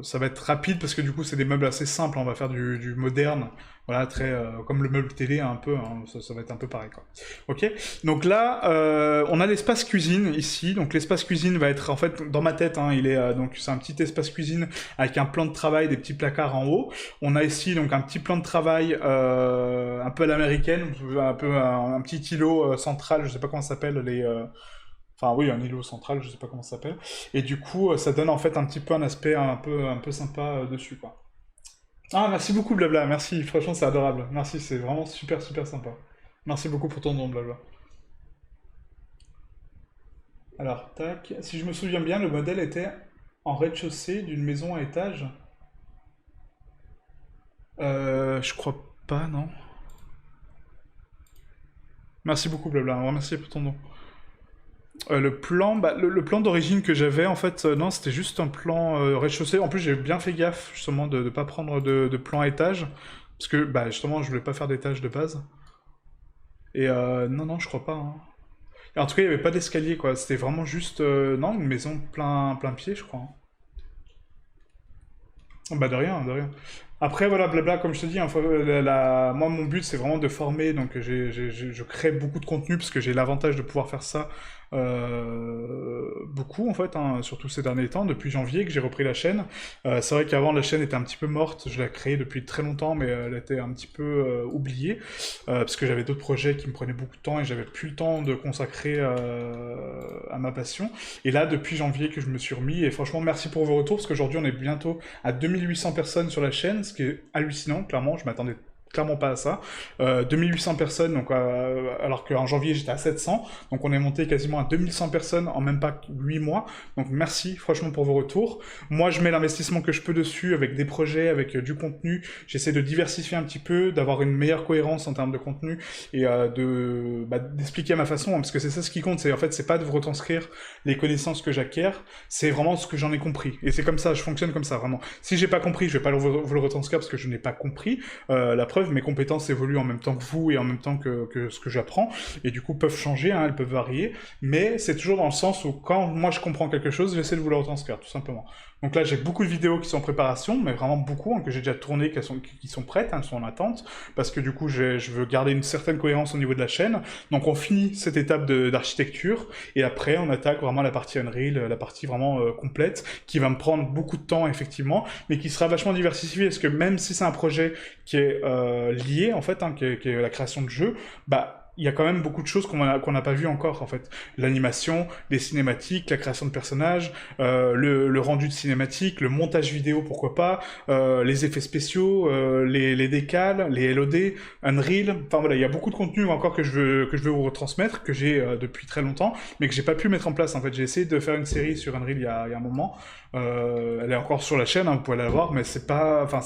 ça va être rapide parce que du coup c'est des meubles assez simples, on va faire du moderne, voilà, très comme le meuble télé un peu, hein, ça va être un peu pareil quoi. Ok, donc là on a l'espace cuisine ici, donc l'espace cuisine va être en fait dans ma tête, hein, donc c'est un petit espace cuisine avec un plan de travail, des petits placards en haut. On a ici donc un petit plan de travail un peu à l'américaine, un peu un petit îlot central, je sais pas comment ça s'appelle Enfin oui, un îlot central, je sais pas comment ça s'appelle. Et du coup, ça donne en fait un petit peu un aspect un peu sympa dessus, quoi. Ah, merci beaucoup, Blabla, merci, franchement, c'est adorable. Merci, c'est vraiment super, super sympa. Merci beaucoup pour ton don, Blabla. Alors, tac, si je me souviens bien, le modèle était en rez-de-chaussée d'une maison à étage. Je crois pas, non. Merci beaucoup, Blabla, merci pour ton don. Le plan, le plan d'origine que j'avais, en fait, non, c'était juste un plan rez-de-chaussée. En plus, j'ai bien fait gaffe, justement, de ne pas prendre de plan à étage. Parce que, justement, je voulais pas faire d'étage de base. Et non, non, je crois pas. Hein. Et en tout cas, il n'y avait pas d'escalier, quoi. C'était vraiment juste, non, une maison plein pied, je crois. Hein. De rien, de rien. Après, voilà, blabla, comme je te dis, hein, moi, mon but, c'est vraiment de former, donc je crée beaucoup de contenu, parce que j'ai l'avantage de pouvoir faire ça beaucoup, en fait, hein, surtout ces derniers temps, depuis janvier que j'ai repris la chaîne. C'est vrai qu'avant, la chaîne était un petit peu morte, je l'ai créée depuis très longtemps, mais elle était un petit peu oubliée, parce que j'avais d'autres projets qui me prenaient beaucoup de temps, et j'avais plus le temps de consacrer à ma passion. Et là, depuis janvier que je me suis remis, et franchement, merci pour vos retours, parce qu'aujourd'hui, on est bientôt à 2800 personnes sur la chaîne, ce qui est hallucinant, clairement, je m'attendais clairement pas à ça. 2800 personnes, donc, alors qu'en janvier j'étais à 700, donc on est monté quasiment à 2100 personnes en même pas 8 mois, donc merci franchement pour vos retours. Moi je mets l'investissement que je peux dessus avec des projets, avec du contenu, j'essaie de diversifier un petit peu, d'avoir une meilleure cohérence en termes de contenu et d'expliquer à ma façon, hein, parce que c'est ça ce qui compte, c'est en fait c'est pas de vous retranscrire les connaissances que j'acquiers, c'est vraiment ce que j'en ai compris, et c'est comme ça, je fonctionne comme ça vraiment. Si j'ai pas compris, je vais pas vous le retranscrire parce que je n'ai pas compris. La preuve preuve, mes compétences évoluent en même temps que vous et en même temps que ce que j'apprends, et du coup peuvent changer, hein, elles peuvent varier, mais c'est toujours dans le sens où quand moi je comprends quelque chose, j'essaie de vous le retranscrire, tout simplement. Donc là, j'ai beaucoup de vidéos qui sont en préparation, mais vraiment beaucoup, hein, que j'ai déjà tournées, qui sont prêtes, hein, elles sont en attente, parce que du coup, je veux garder une certaine cohérence au niveau de la chaîne. Donc on finit cette étape d'architecture, et après on attaque vraiment la partie Unreal, la partie vraiment complète, qui va me prendre beaucoup de temps, effectivement, mais qui sera vachement diversifiée, parce que même si c'est un projet qui est lié, en fait, hein, qui est la création de jeux, bah, il y a quand même beaucoup de choses qu'on n'a pas vues encore, en fait. L'animation, les cinématiques, la création de personnages, le rendu de cinématiques, le montage vidéo, pourquoi pas, les effets spéciaux, les décals, les LOD, Unreal, enfin voilà, il y a beaucoup de contenu encore que je veux vous retransmettre, que j'ai depuis très longtemps, mais que j'ai pas pu mettre en place, en fait. J'ai essayé de faire une série sur Unreal il y a un moment, elle est encore sur la chaîne, hein, vous pouvez la voir, mais c'est pas... Enfin,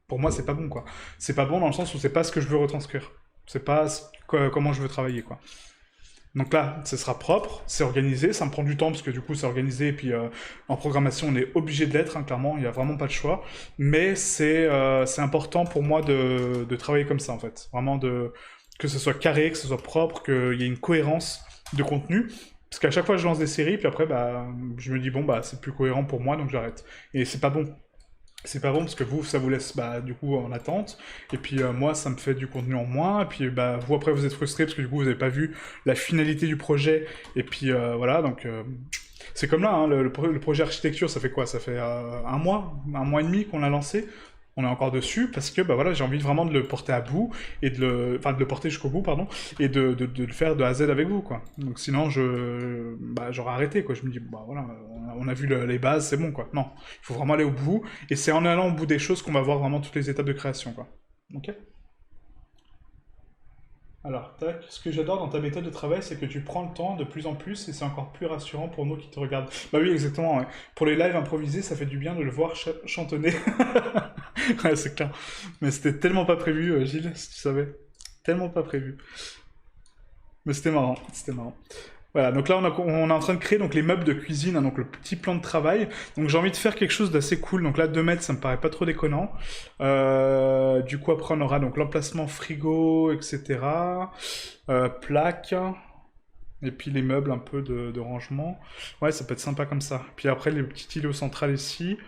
pour moi, c'est pas bon, quoi. C'est pas bon dans le sens où c'est pas ce que je veux retranscrire. C'est pas comment je veux travailler, quoi. Donc là, ce sera propre, c'est organisé, ça me prend du temps parce que du coup c'est organisé et puis en programmation on est obligé de l'être, hein, clairement, il n'y a vraiment pas de choix. Mais c'est important pour moi de travailler comme ça en fait. Vraiment que ce soit carré, que ce soit propre, qu'il y ait une cohérence de contenu. Parce qu'à chaque fois je lance des séries, puis après bah, je me dis bon bah c'est plus cohérent pour moi donc j'arrête. Et c'est pas bon. C'est pas bon parce que vous, ça vous laisse bah, du coup en attente. Et puis moi, ça me fait du contenu en moins. Et puis bah, vous, après, vous êtes frustré parce que du coup, vous n'avez pas vu la finalité du projet. Et puis voilà, donc c'est comme là, hein, le projet architecture, ça fait quoi? Ça fait un mois et demi qu'on l'a lancé. On est encore dessus parce que bah voilà, j'ai envie vraiment de le porter à bout et enfin de le porter jusqu'au bout, pardon, et de le faire de A à Z avec vous, quoi. Donc sinon, j'aurais arrêté, quoi. Je me dis, bah voilà, on a vu les bases, c'est bon, quoi. Non, il faut vraiment aller au bout, et c'est en allant au bout des choses qu'on va voir vraiment toutes les étapes de création, quoi. Ok? Alors, tac, ce que j'adore dans ta méthode de travail, c'est que tu prends le temps de plus en plus et c'est encore plus rassurant pour nous qui te regardent. Bah oui, exactement, ouais. Pour les lives improvisés, ça fait du bien de le voir chantonner. Ouais, c'est clair. Mais c'était tellement pas prévu, Gilles, si tu savais. Tellement pas prévu. Mais c'était marrant, c'était marrant. Voilà, donc là on est en train de créer donc les meubles de cuisine, hein, donc le petit plan de travail. Donc j'ai envie de faire quelque chose d'assez cool. Donc là 2 mètres, ça me paraît pas trop déconnant. Du coup après on aura donc l'emplacement frigo, etc. Plaque. Et puis les meubles un peu de rangement. Ouais, ça peut être sympa comme ça. Puis après le petit îlot central ici,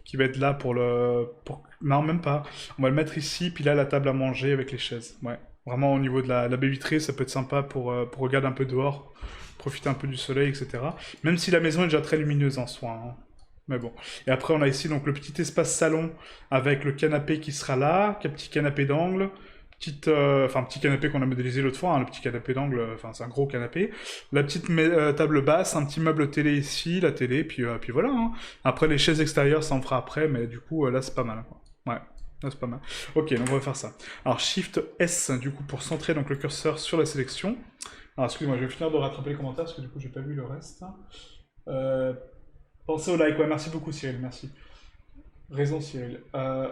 qui va être là pour Non, même pas. On va le mettre ici, puis là la table à manger avec les chaises. Ouais. Vraiment au niveau de la baie vitrée, ça peut être sympa pour regarder un peu dehors, profiter un peu du soleil, etc. Même si la maison est déjà très lumineuse en soi, hein. Mais bon. Et après, on a ici donc le petit espace salon avec le canapé qui sera là, un petit canapé d'angle, enfin petit canapé qu'on a modélisé l'autre fois, hein, le petit canapé d'angle, enfin c'est un gros canapé. La petite table basse, un petit meuble télé ici, la télé, puis voilà, hein. Après les chaises extérieures, ça en fera après, mais du coup là c'est pas mal, quoi. Ouais. Là, c'est pas mal. Ok, donc on va faire ça. Alors Shift S, du coup, pour centrer donc le curseur sur la sélection. Alors excusez-moi, je vais finir de rattraper les commentaires parce que du coup j'ai pas vu le reste. Euh, Pensez au like, ouais, merci beaucoup Cyril, merci. Raison Cyril.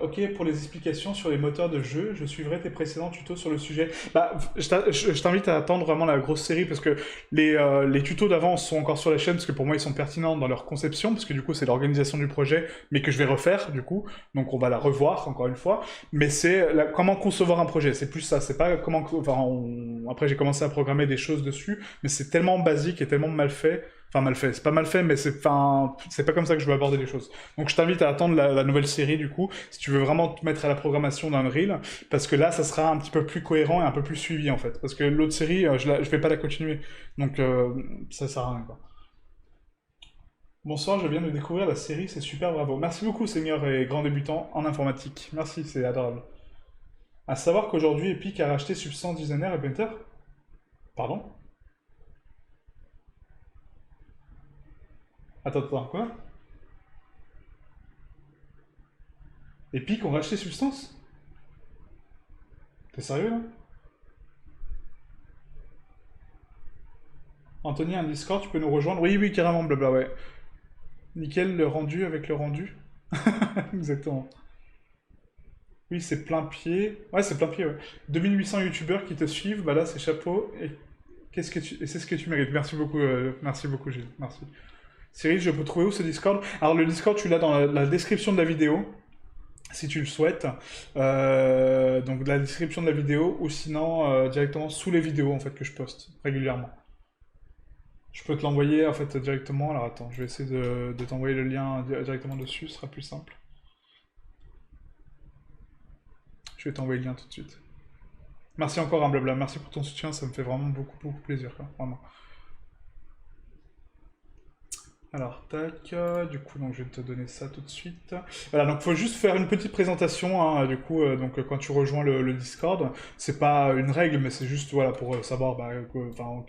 Ok, pour les explications sur les moteurs de jeu, je suivrai tes précédents tutos sur le sujet. Bah, je t'invite à attendre vraiment la grosse série parce que les tutos d'avant sont encore sur la chaîne parce que pour moi ils sont pertinents dans leur conception parce que du coup c'est l'organisation du projet mais que je vais refaire du coup. Donc on va la revoir encore une fois. Mais c'est comment concevoir un projet, c'est plus ça. C'est pas comment... Enfin, après j'ai commencé à programmer des choses dessus mais c'est tellement basique et tellement mal fait. Enfin, mal fait, c'est pas mal fait, mais c'est pas comme ça que je veux aborder les choses. Donc je t'invite à attendre la nouvelle série, du coup, si tu veux vraiment te mettre à la programmation d'un reel, parce que là, ça sera un petit peu plus cohérent et un peu plus suivi, en fait. Parce que l'autre série, je vais pas la continuer. Donc ça sert à rien, quoi. Bonsoir, je viens de découvrir la série, c'est super, bravo. Merci beaucoup, seigneur et grand débutant en informatique. Merci, c'est adorable. À savoir qu'aujourd'hui, Epic a racheté Substance Designer et Painter. Pardon? Attends, quoi? Epic ont racheté Substance? T'es sérieux, là? Anthony, un Discord, tu peux nous rejoindre? Oui, oui, carrément, blabla, ouais. Nickel, le rendu avec le rendu. Exactement. Oui, c'est plein pied. Ouais, c'est plein pied, ouais. 2800 youtubeurs qui te suivent, bah là, c'est chapeau. Et c'est ce que tu mérites. Merci beaucoup, Gilles. Merci. Cyril, je peux trouver où ce Discord? Alors, le Discord, tu l'as dans la description de la vidéo. si tu le souhaites, donc la description de la vidéo, ou sinon directement sous les vidéos en fait que je poste régulièrement. Je peux te l'envoyer en fait directement. Alors attends, je vais essayer de t'envoyer le lien directement dessus, ce sera plus simple. Je vais t'envoyer le lien tout de suite. Merci encore, hein, blabla. Merci pour ton soutien, ça me fait vraiment beaucoup, beaucoup plaisir, quoi. Vraiment. Alors, tac, du coup, donc je vais te donner ça tout de suite. Voilà, donc faut juste faire une petite présentation, hein, du coup, quand tu rejoins le Discord, c'est pas une règle, mais c'est juste, voilà, pour savoir, enfin,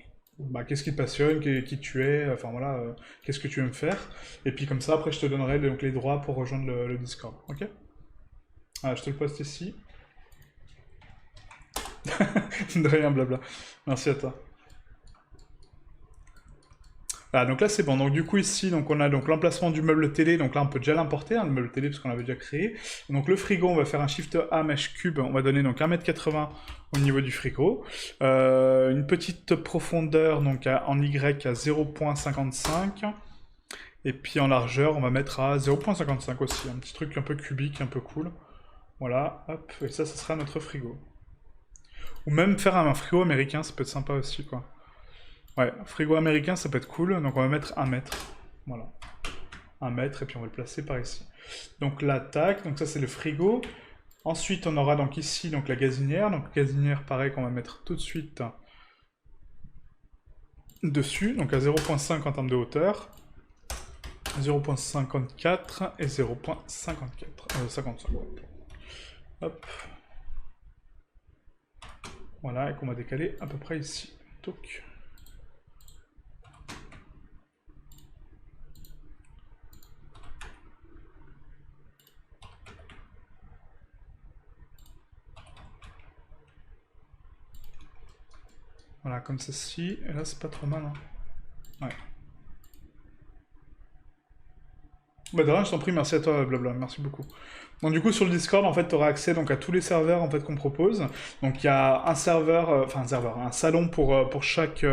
qu'est-ce qui te passionne, qui tu es, enfin voilà, qu'est-ce que tu aimes faire. Et puis comme ça, après, je te donnerai donc, les droits pour rejoindre le Discord, ok? Voilà, je te le poste ici. De rien, blabla. Merci à toi. Voilà, donc là c'est bon. Donc du coup ici, donc on a donc l'emplacement du meuble télé. Donc là on peut déjà l'importer, hein, le meuble télé parce qu'on l'avait déjà créé. Donc le frigo, on va faire un Shift A Mesh Cube. On va donner donc 1,80 m au niveau du frigo. Une petite profondeur donc en Y à 0,55. Et puis en largeur, on va mettre à 0,55 aussi. Un petit truc un peu cubique, un peu cool. Voilà, hop. Et ça sera notre frigo. Ou même faire un frigo américain, ça peut être sympa aussi, quoi. Ouais, frigo américain, ça peut être cool. Donc on va mettre 1 m. Voilà. 1 m, et puis on va le placer par ici. Donc là, tac, donc ça c'est le frigo. Ensuite, on aura donc ici donc la gazinière. Donc gazinière, pareil, qu'on va mettre tout de suite dessus. Donc à 0,5 en termes de hauteur. 0,54 et 0,54. 55. Hop. Voilà, et qu'on va décaler à peu près ici. Toc. Voilà, comme ceci. Et là, c'est pas trop mal. Hein. Ouais. Bah de rien, je t'en prie, merci à toi, blabla, merci beaucoup. Donc du coup, sur le Discord, en fait, tu auras accès donc, à tous les serveurs en fait, qu'on propose. Donc il y a un serveur, enfin un serveur, un salon pour chaque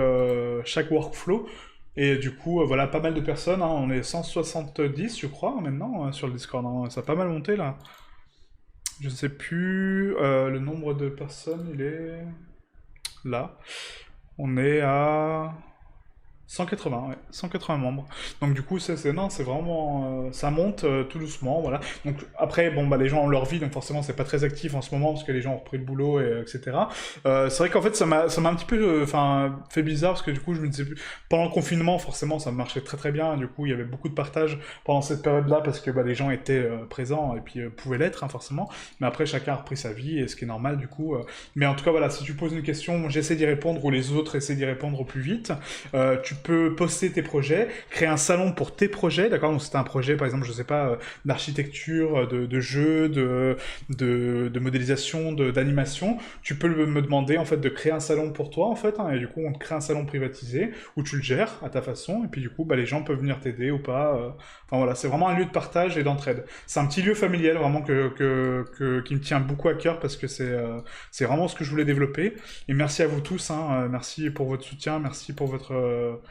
workflow. Et du coup, voilà, pas mal de personnes, hein, on est 170, je crois, maintenant, sur le Discord. Hein. Ça a pas mal monté, là. Je ne sais plus, le nombre de personnes, il est là. On est à 180, ouais, 180 membres. Donc du coup, non, c'est vraiment, ça monte tout doucement, voilà. Donc après, bon, bah les gens ont leur vie, donc forcément, c'est pas très actif en ce moment parce que les gens ont repris le boulot et etc. C'est vrai qu'en fait, ça m'a un petit peu, enfin, fait bizarre parce que du coup, je me disais plus. Pendant le confinement, forcément, ça marchait très très bien. Du coup, il y avait beaucoup de partage pendant cette période-là parce que bah, les gens étaient présents et puis pouvaient l'être, hein, forcément. Mais après, chacun a repris sa vie et ce qui est normal du coup. Mais en tout cas, voilà, si tu poses une question, j'essaie d'y répondre ou les autres essaient d'y répondre au plus vite. Tu peux poster tes projets, créer un salon pour tes projets, d'accord? Donc c'est un projet, par exemple, je sais pas, d'architecture, de jeu, de modélisation, d'animation. Tu peux me demander en fait de créer un salon pour toi en fait, hein, et du coup on te crée un salon privatisé où tu le gères à ta façon, et puis du coup bah, les gens peuvent venir t'aider ou pas. Enfin voilà, c'est vraiment un lieu de partage et d'entraide. C'est un petit lieu familial vraiment qui me tient beaucoup à cœur parce que c'est vraiment ce que je voulais développer. Et merci à vous tous, hein, merci pour votre soutien, merci pour votre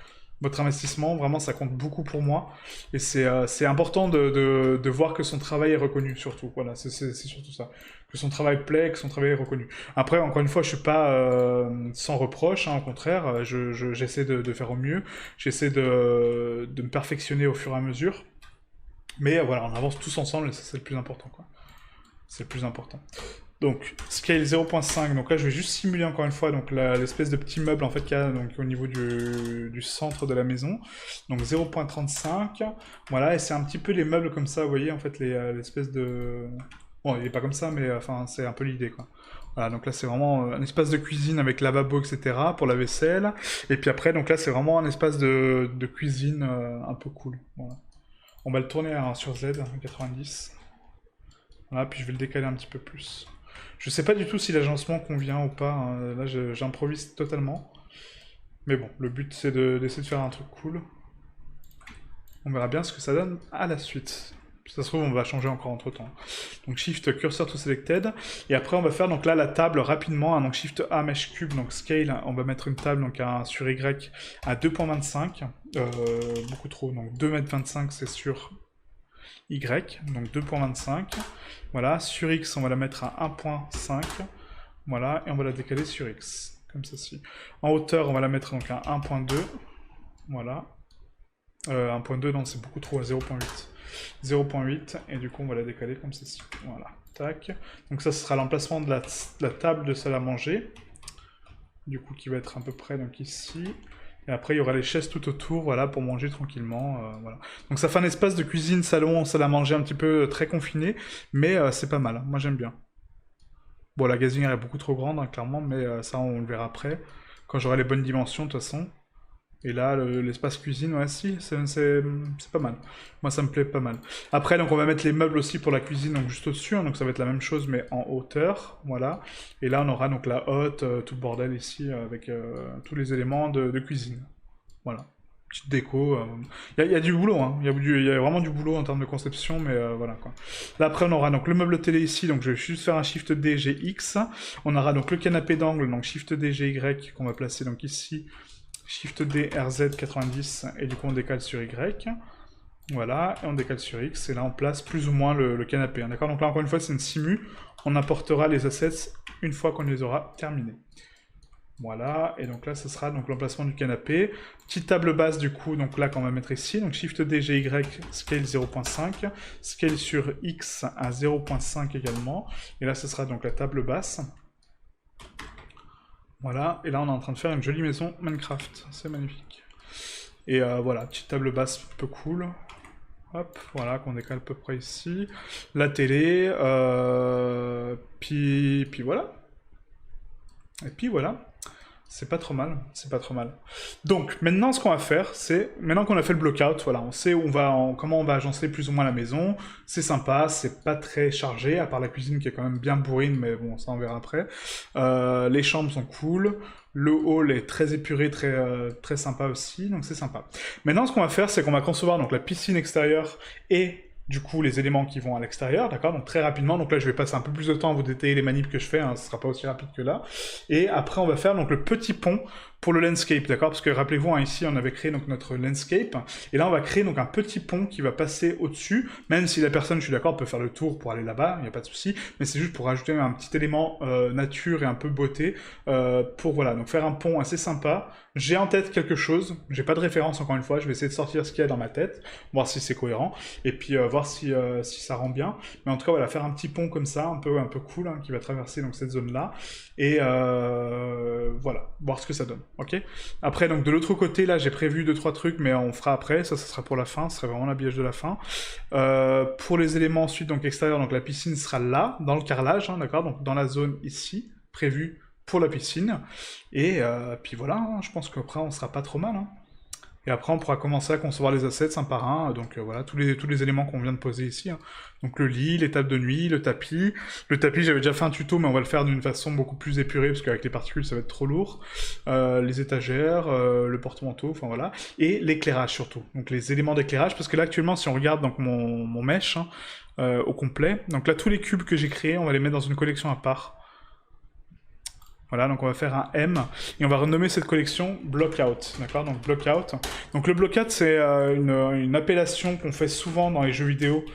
investissement, vraiment ça compte beaucoup pour moi et c'est important de voir que son travail est reconnu surtout, voilà, c'est surtout ça, que son travail plaît, que son travail est reconnu. Après, encore une fois, je suis pas sans reproche, hein, au contraire, j'essaie de faire au mieux, j'essaie de me perfectionner au fur et à mesure, mais voilà, on avance tous ensemble et ça c'est le plus important, quoi. C'est le plus important. Donc, scale 0.5, donc là je vais juste simuler encore une fois donc l'espèce de petit meuble en fait qu'il y a donc, au niveau du centre de la maison. Donc 0.35, voilà, et c'est un petit peu les meubles comme ça, vous voyez en fait l'espèce de... Bon, il est pas comme ça, mais enfin c'est un peu l'idée quoi. Voilà, donc là c'est vraiment un espace de cuisine avec lavabo, etc. pour la vaisselle. Et puis après, donc là c'est vraiment un espace de cuisine un peu cool. Voilà. On va le tourner sur Z, 90. Voilà, puis je vais le décaler un petit peu plus. Je sais pas du tout si l'agencement convient ou pas, hein. Là j'improvise totalement. Mais bon, le but c'est d'essayer de faire un truc cool. On verra bien ce que ça donne à la suite. Si ça se trouve, on va changer encore entre temps. Donc Shift Cursor to Selected. Et après, on va faire donc là la table rapidement. Hein, donc Shift A Mesh Cube, donc Scale. On va mettre une table donc sur Y à 2.25. Beaucoup trop. Donc 2,25 m c'est sûr. Y, donc 2.25. Voilà, sur X, on va la mettre à 1.5. Voilà, et on va la décaler sur X, comme ceci. En hauteur, on va la mettre donc à 1.2. Voilà. 1.2, non, c'est beaucoup trop, à 0.8. 0.8, et du coup, on va la décaler comme ceci. Voilà, tac. Donc ça, ce sera l'emplacement de la table de salle à manger. Du coup, qui va être à peu près donc ici. Et après, il y aura les chaises tout autour, voilà, pour manger tranquillement, voilà. Donc ça fait un espace de cuisine, salon, salle à manger un petit peu très confiné, mais c'est pas mal, moi j'aime bien. Bon, la gazinière est beaucoup trop grande, hein, clairement, mais ça, on le verra après, quand j'aurai les bonnes dimensions, de toute façon. Et là, l'espace cuisine, ouais, si, c'est pas mal. Moi, ça me plaît pas mal. Après, donc, on va mettre les meubles aussi pour la cuisine, donc juste au-dessus, hein, donc ça va être la même chose, mais en hauteur, voilà. Et là, on aura donc la hotte, tout le bordel ici, avec tous les éléments de cuisine. Voilà. Petite déco. Il y a du boulot, hein. Il y a vraiment du boulot en termes de conception, mais voilà, quoi. Là, après, on aura donc le meuble télé ici, donc je vais juste faire un Shift D, G, X. On aura donc le canapé d'angle, donc Shift D, G, Y, qu'on va placer donc ici. Shift D, RZ 90, et du coup on décale sur Y. Voilà, et on décale sur X, et là on place plus ou moins le canapé. Hein, d'accord. Donc là encore une fois c'est une simu, on apportera les assets une fois qu'on les aura terminés. Voilà, et donc là ce sera donc l'emplacement du canapé. Petite table basse du coup, donc là qu'on va mettre ici, donc Shift D, G, Y, scale 0.5, scale sur X à 0.5 également, et là ce sera donc la table basse. Voilà, et là on est en train de faire une jolie maison Minecraft, c'est magnifique. Et voilà, petite table basse peu cool. Hop, voilà, qu'on décale à peu près ici. La télé, puis voilà. Et puis voilà. C'est pas trop mal, c'est pas trop mal. Donc, maintenant, ce qu'on va faire, c'est, maintenant qu'on a fait le block-out, voilà, on sait où comment on va agencer plus ou moins la maison, c'est sympa, c'est pas très chargé, à part la cuisine qui est quand même bien bourrine, mais bon, ça on verra après. Les chambres sont cool, le hall est très épuré, très sympa aussi, donc c'est sympa. Maintenant, ce qu'on va faire, c'est qu'on va concevoir donc la piscine extérieure et du coup les éléments qui vont à l'extérieur, d'accord. Donc très rapidement, donc là je vais passer un peu plus de temps à vous détailler les manips que je fais, hein, ce sera pas aussi rapide que là. Et après on va faire donc le petit pont pour le landscape, d'accord. Parce que rappelez-vous, hein, ici on avait créé donc notre landscape, et là on va créer donc un petit pont qui va passer au-dessus, même si la personne, je suis d'accord, peut faire le tour pour aller là-bas, il n'y a pas de souci, mais c'est juste pour rajouter un petit élément nature et un peu beauté, pour voilà, donc faire un pont assez sympa. J'ai en tête quelque chose, j'ai pas de référence encore une fois, je vais essayer de sortir ce qu'il y a dans ma tête, voir si c'est cohérent, et puis voir si ça rend bien. Mais en tout cas, voilà, faire un petit pont comme ça, un peu cool, hein, qui va traverser donc cette zone-là, et voilà, voir ce que ça donne, ok. Après, donc de l'autre côté, là, j'ai prévu 2-3 trucs, mais on fera après, ça sera pour la fin, ce sera vraiment l'habillage de la fin. Pour les éléments ensuite, donc extérieurs, donc la piscine sera là, dans le carrelage, hein, d'accord, donc dans la zone ici, prévue pour la piscine, et puis voilà, hein, je pense qu'après on sera pas trop mal, hein. Et après on pourra commencer à concevoir les assets un par un, donc voilà, tous les éléments qu'on vient de poser ici, hein. Donc le lit, les tables de nuit, le tapis j'avais déjà fait un tuto, mais on va le faire d'une façon beaucoup plus épurée, parce qu'avec les particules ça va être trop lourd, les étagères, le porte-manteau, enfin voilà, et l'éclairage surtout, donc les éléments d'éclairage, parce que là actuellement si on regarde donc mon mesh, hein, au complet, donc là tous les cubes que j'ai créés, on va les mettre dans une collection à part. Voilà, donc on va faire un M, et on va renommer cette collection Blockout, d'accord. Donc Blockout. Donc le Blockout, c'est une appellation qu'on fait souvent dans les jeux vidéo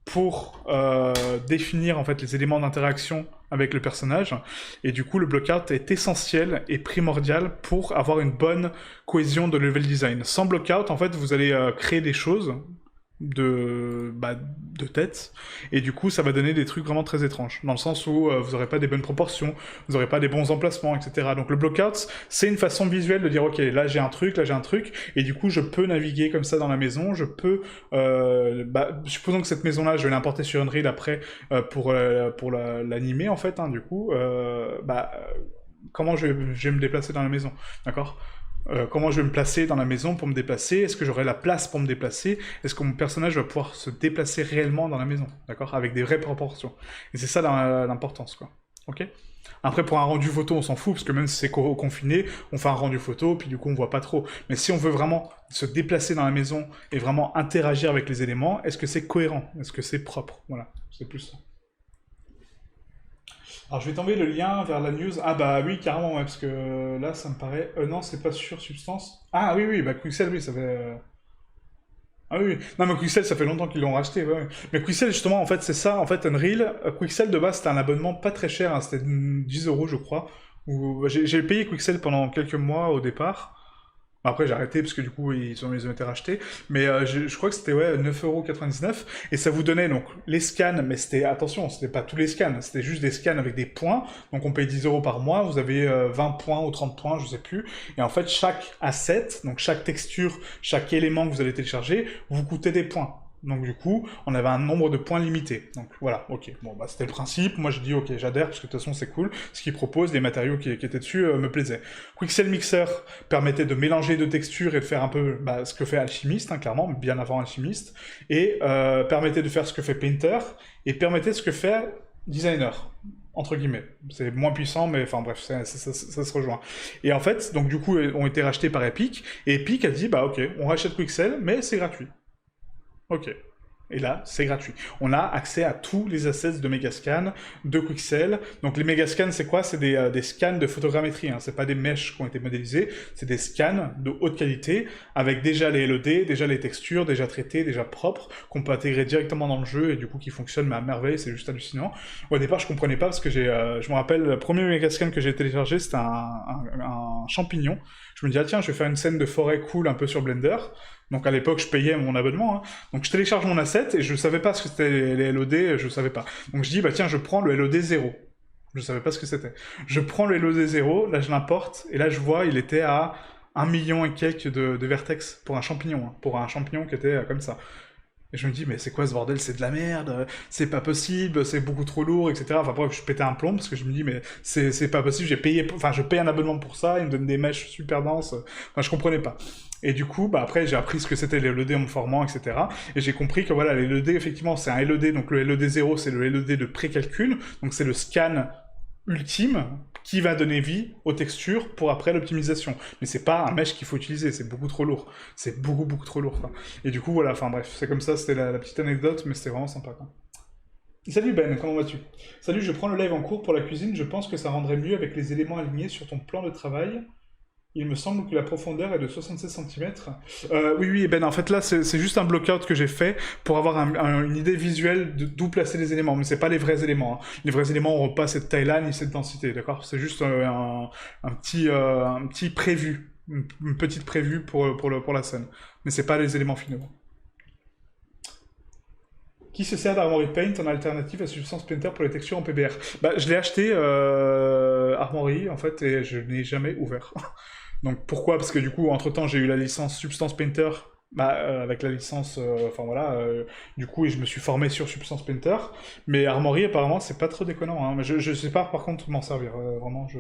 pour définir en fait les éléments d'interaction avec le personnage, et du coup le Blockout est essentiel et primordial pour avoir une bonne cohésion de level design. Sans Blockout, en fait, vous allez créer des choses de tête, et du coup ça va donner des trucs vraiment très étranges, dans le sens où vous n'aurez pas des bonnes proportions, vous n'aurez pas des bons emplacements, etc. Donc le blockout, c'est une façon visuelle de dire ok, là j'ai un truc, et du coup je peux naviguer comme ça dans la maison, je peux, supposons que cette maison-là, je vais l'importer sur Unreal après pour l'animer en fait, hein, du coup, comment je vais me déplacer dans la maison, d'accord. Comment je vais me placer dans la maison pour me déplacer, est-ce que j'aurai la place pour me déplacer, est-ce que mon personnage va pouvoir se déplacer réellement dans la maison, d'accord, avec des vraies proportions. Et c'est ça l'importance, quoi. Ok. Après, pour un rendu photo, on s'en fout, parce que même si c'est confiné, on fait un rendu photo, puis du coup on voit pas trop. Mais si on veut vraiment se déplacer dans la maison et vraiment interagir avec les éléments, est-ce que c'est cohérent, est-ce que c'est propre, voilà, c'est plus ça. Alors je vais t'envoyer le lien vers la news. Ah bah oui, carrément, ouais, parce que là, ça me paraît... non, c'est pas sur Substance. Ah oui, oui, bah Quixel, oui, ça fait... Ah oui, non mais Quixel ça fait longtemps qu'ils l'ont racheté, ouais. Mais Quixel justement en fait c'est ça, en fait Unreal, Quixel de base c'était un abonnement pas très cher, hein, c'était 10 euros je crois. J'ai payé Quixel pendant quelques mois au départ. Après j'ai arrêté parce que du coup ils ont été rachetés. Mais je crois que c'était ouais, 9,99 € et ça vous donnait donc les scans, mais c'était, attention, c'était pas tous les scans, c'était juste des scans avec des points. Donc on paye 10 euros par mois, vous avez 20 points ou 30 points, je sais plus. Et en fait chaque asset, donc chaque texture, chaque élément que vous allez télécharger, vous coûtez des points. Donc du coup, on avait un nombre de points limité. Donc voilà, ok. Bon, bah c'était le principe. Moi, j'ai dit, ok, j'adhère, parce que de toute façon, c'est cool. Ce qu'ils proposent, les matériaux qui étaient dessus, me plaisaient. Quixel Mixer permettait de mélanger deux textures et de faire un peu bah, ce que fait Alchemist, hein, clairement, bien avant Alchemist. Et permettait de faire ce que fait Painter, et permettait ce que fait Designer. Entre guillemets. C'est moins puissant, mais enfin bref, ça se rejoint. Et en fait, donc du coup, ont été rachetés par Epic, et Epic a dit, bah ok, on rachète Quixel, mais c'est gratuit. Ok. Et là, c'est gratuit. On a accès à tous les assets de Megascan, de Quixel. Donc les Megascans, c'est quoi? C'est des scans de photogrammétrie. Hein. C'est pas des mèches qui ont été modélisées, c'est des scans de haute qualité avec déjà les LED, déjà les textures, déjà traitées, déjà propres, qu'on peut intégrer directement dans le jeu et du coup qui fonctionnent mais à merveille. C'est juste hallucinant. Au départ, je comprenais pas parce que je me rappelle, le premier Megascan que j'ai téléchargé, c'était un champignon. Je me dis, ah tiens, je vais faire une scène de forêt cool un peu sur Blender. Donc à l'époque, je payais mon abonnement. Hein. Donc je télécharge mon asset et je savais pas ce que c'était les LOD, je savais pas. Donc je dis, bah tiens, je prends le LOD 0. Je savais pas ce que c'était. Je prends le LOD 0, là je l'importe, et là je vois, il était à 1 million et quelques de vertex pour un champignon. Hein, pour un champignon qui était comme ça. Et je me dis, mais c'est quoi ce bordel? C'est de la merde, c'est pas possible, c'est beaucoup trop lourd, etc. Enfin bref, je pétais un plomb parce que je me dis, mais c'est pas possible, je paye un abonnement pour ça, ils me donnent des mèches super denses. Enfin, je comprenais pas. Et du coup, bah après, j'ai appris ce que c'était les LED en me formant, etc. Et j'ai compris que voilà, les LED, effectivement, c'est un LED, donc le LED 0, c'est le LED de pré-calcul, donc c'est le scan ultime qui va donner vie aux textures pour après l'optimisation. Mais c'est pas un mesh qu'il faut utiliser, c'est beaucoup trop lourd. C'est beaucoup, beaucoup trop lourd. Quoi. Et du coup, voilà, enfin bref, c'est comme ça, c'était la petite anecdote, mais c'était vraiment sympa. Quoi. Salut Ben, comment vas-tu? Salut, je prends le live en cours pour la cuisine, je pense que ça rendrait mieux avec les éléments alignés sur ton plan de travail. Il me semble que la profondeur est de 76 centimètres. Oui, oui, Ben, en fait là, c'est juste un block-out que j'ai fait pour avoir une idée visuelle de d'où placer les éléments, mais c'est pas les vrais éléments. Hein. Les vrais éléments n'auront pas cette taille-là ni cette densité, d'accord? C'est juste un petit prévu, une petite prévue pour la scène. Mais c'est pas les éléments finaux. Qui se sert d'Armory Paint en alternative à Substance Painter pour les textures en PBR? Bah, je l'ai acheté Armory en fait et je n'ai jamais ouvert. Donc pourquoi? Parce que du coup, entre-temps, j'ai eu la licence Substance Painter, bah, avec la licence, enfin voilà, du coup, et je me suis formé sur Substance Painter. Mais Armory, apparemment, c'est pas trop déconnant. Hein. Mais je sais pas, par contre, m'en servir. Vraiment, je...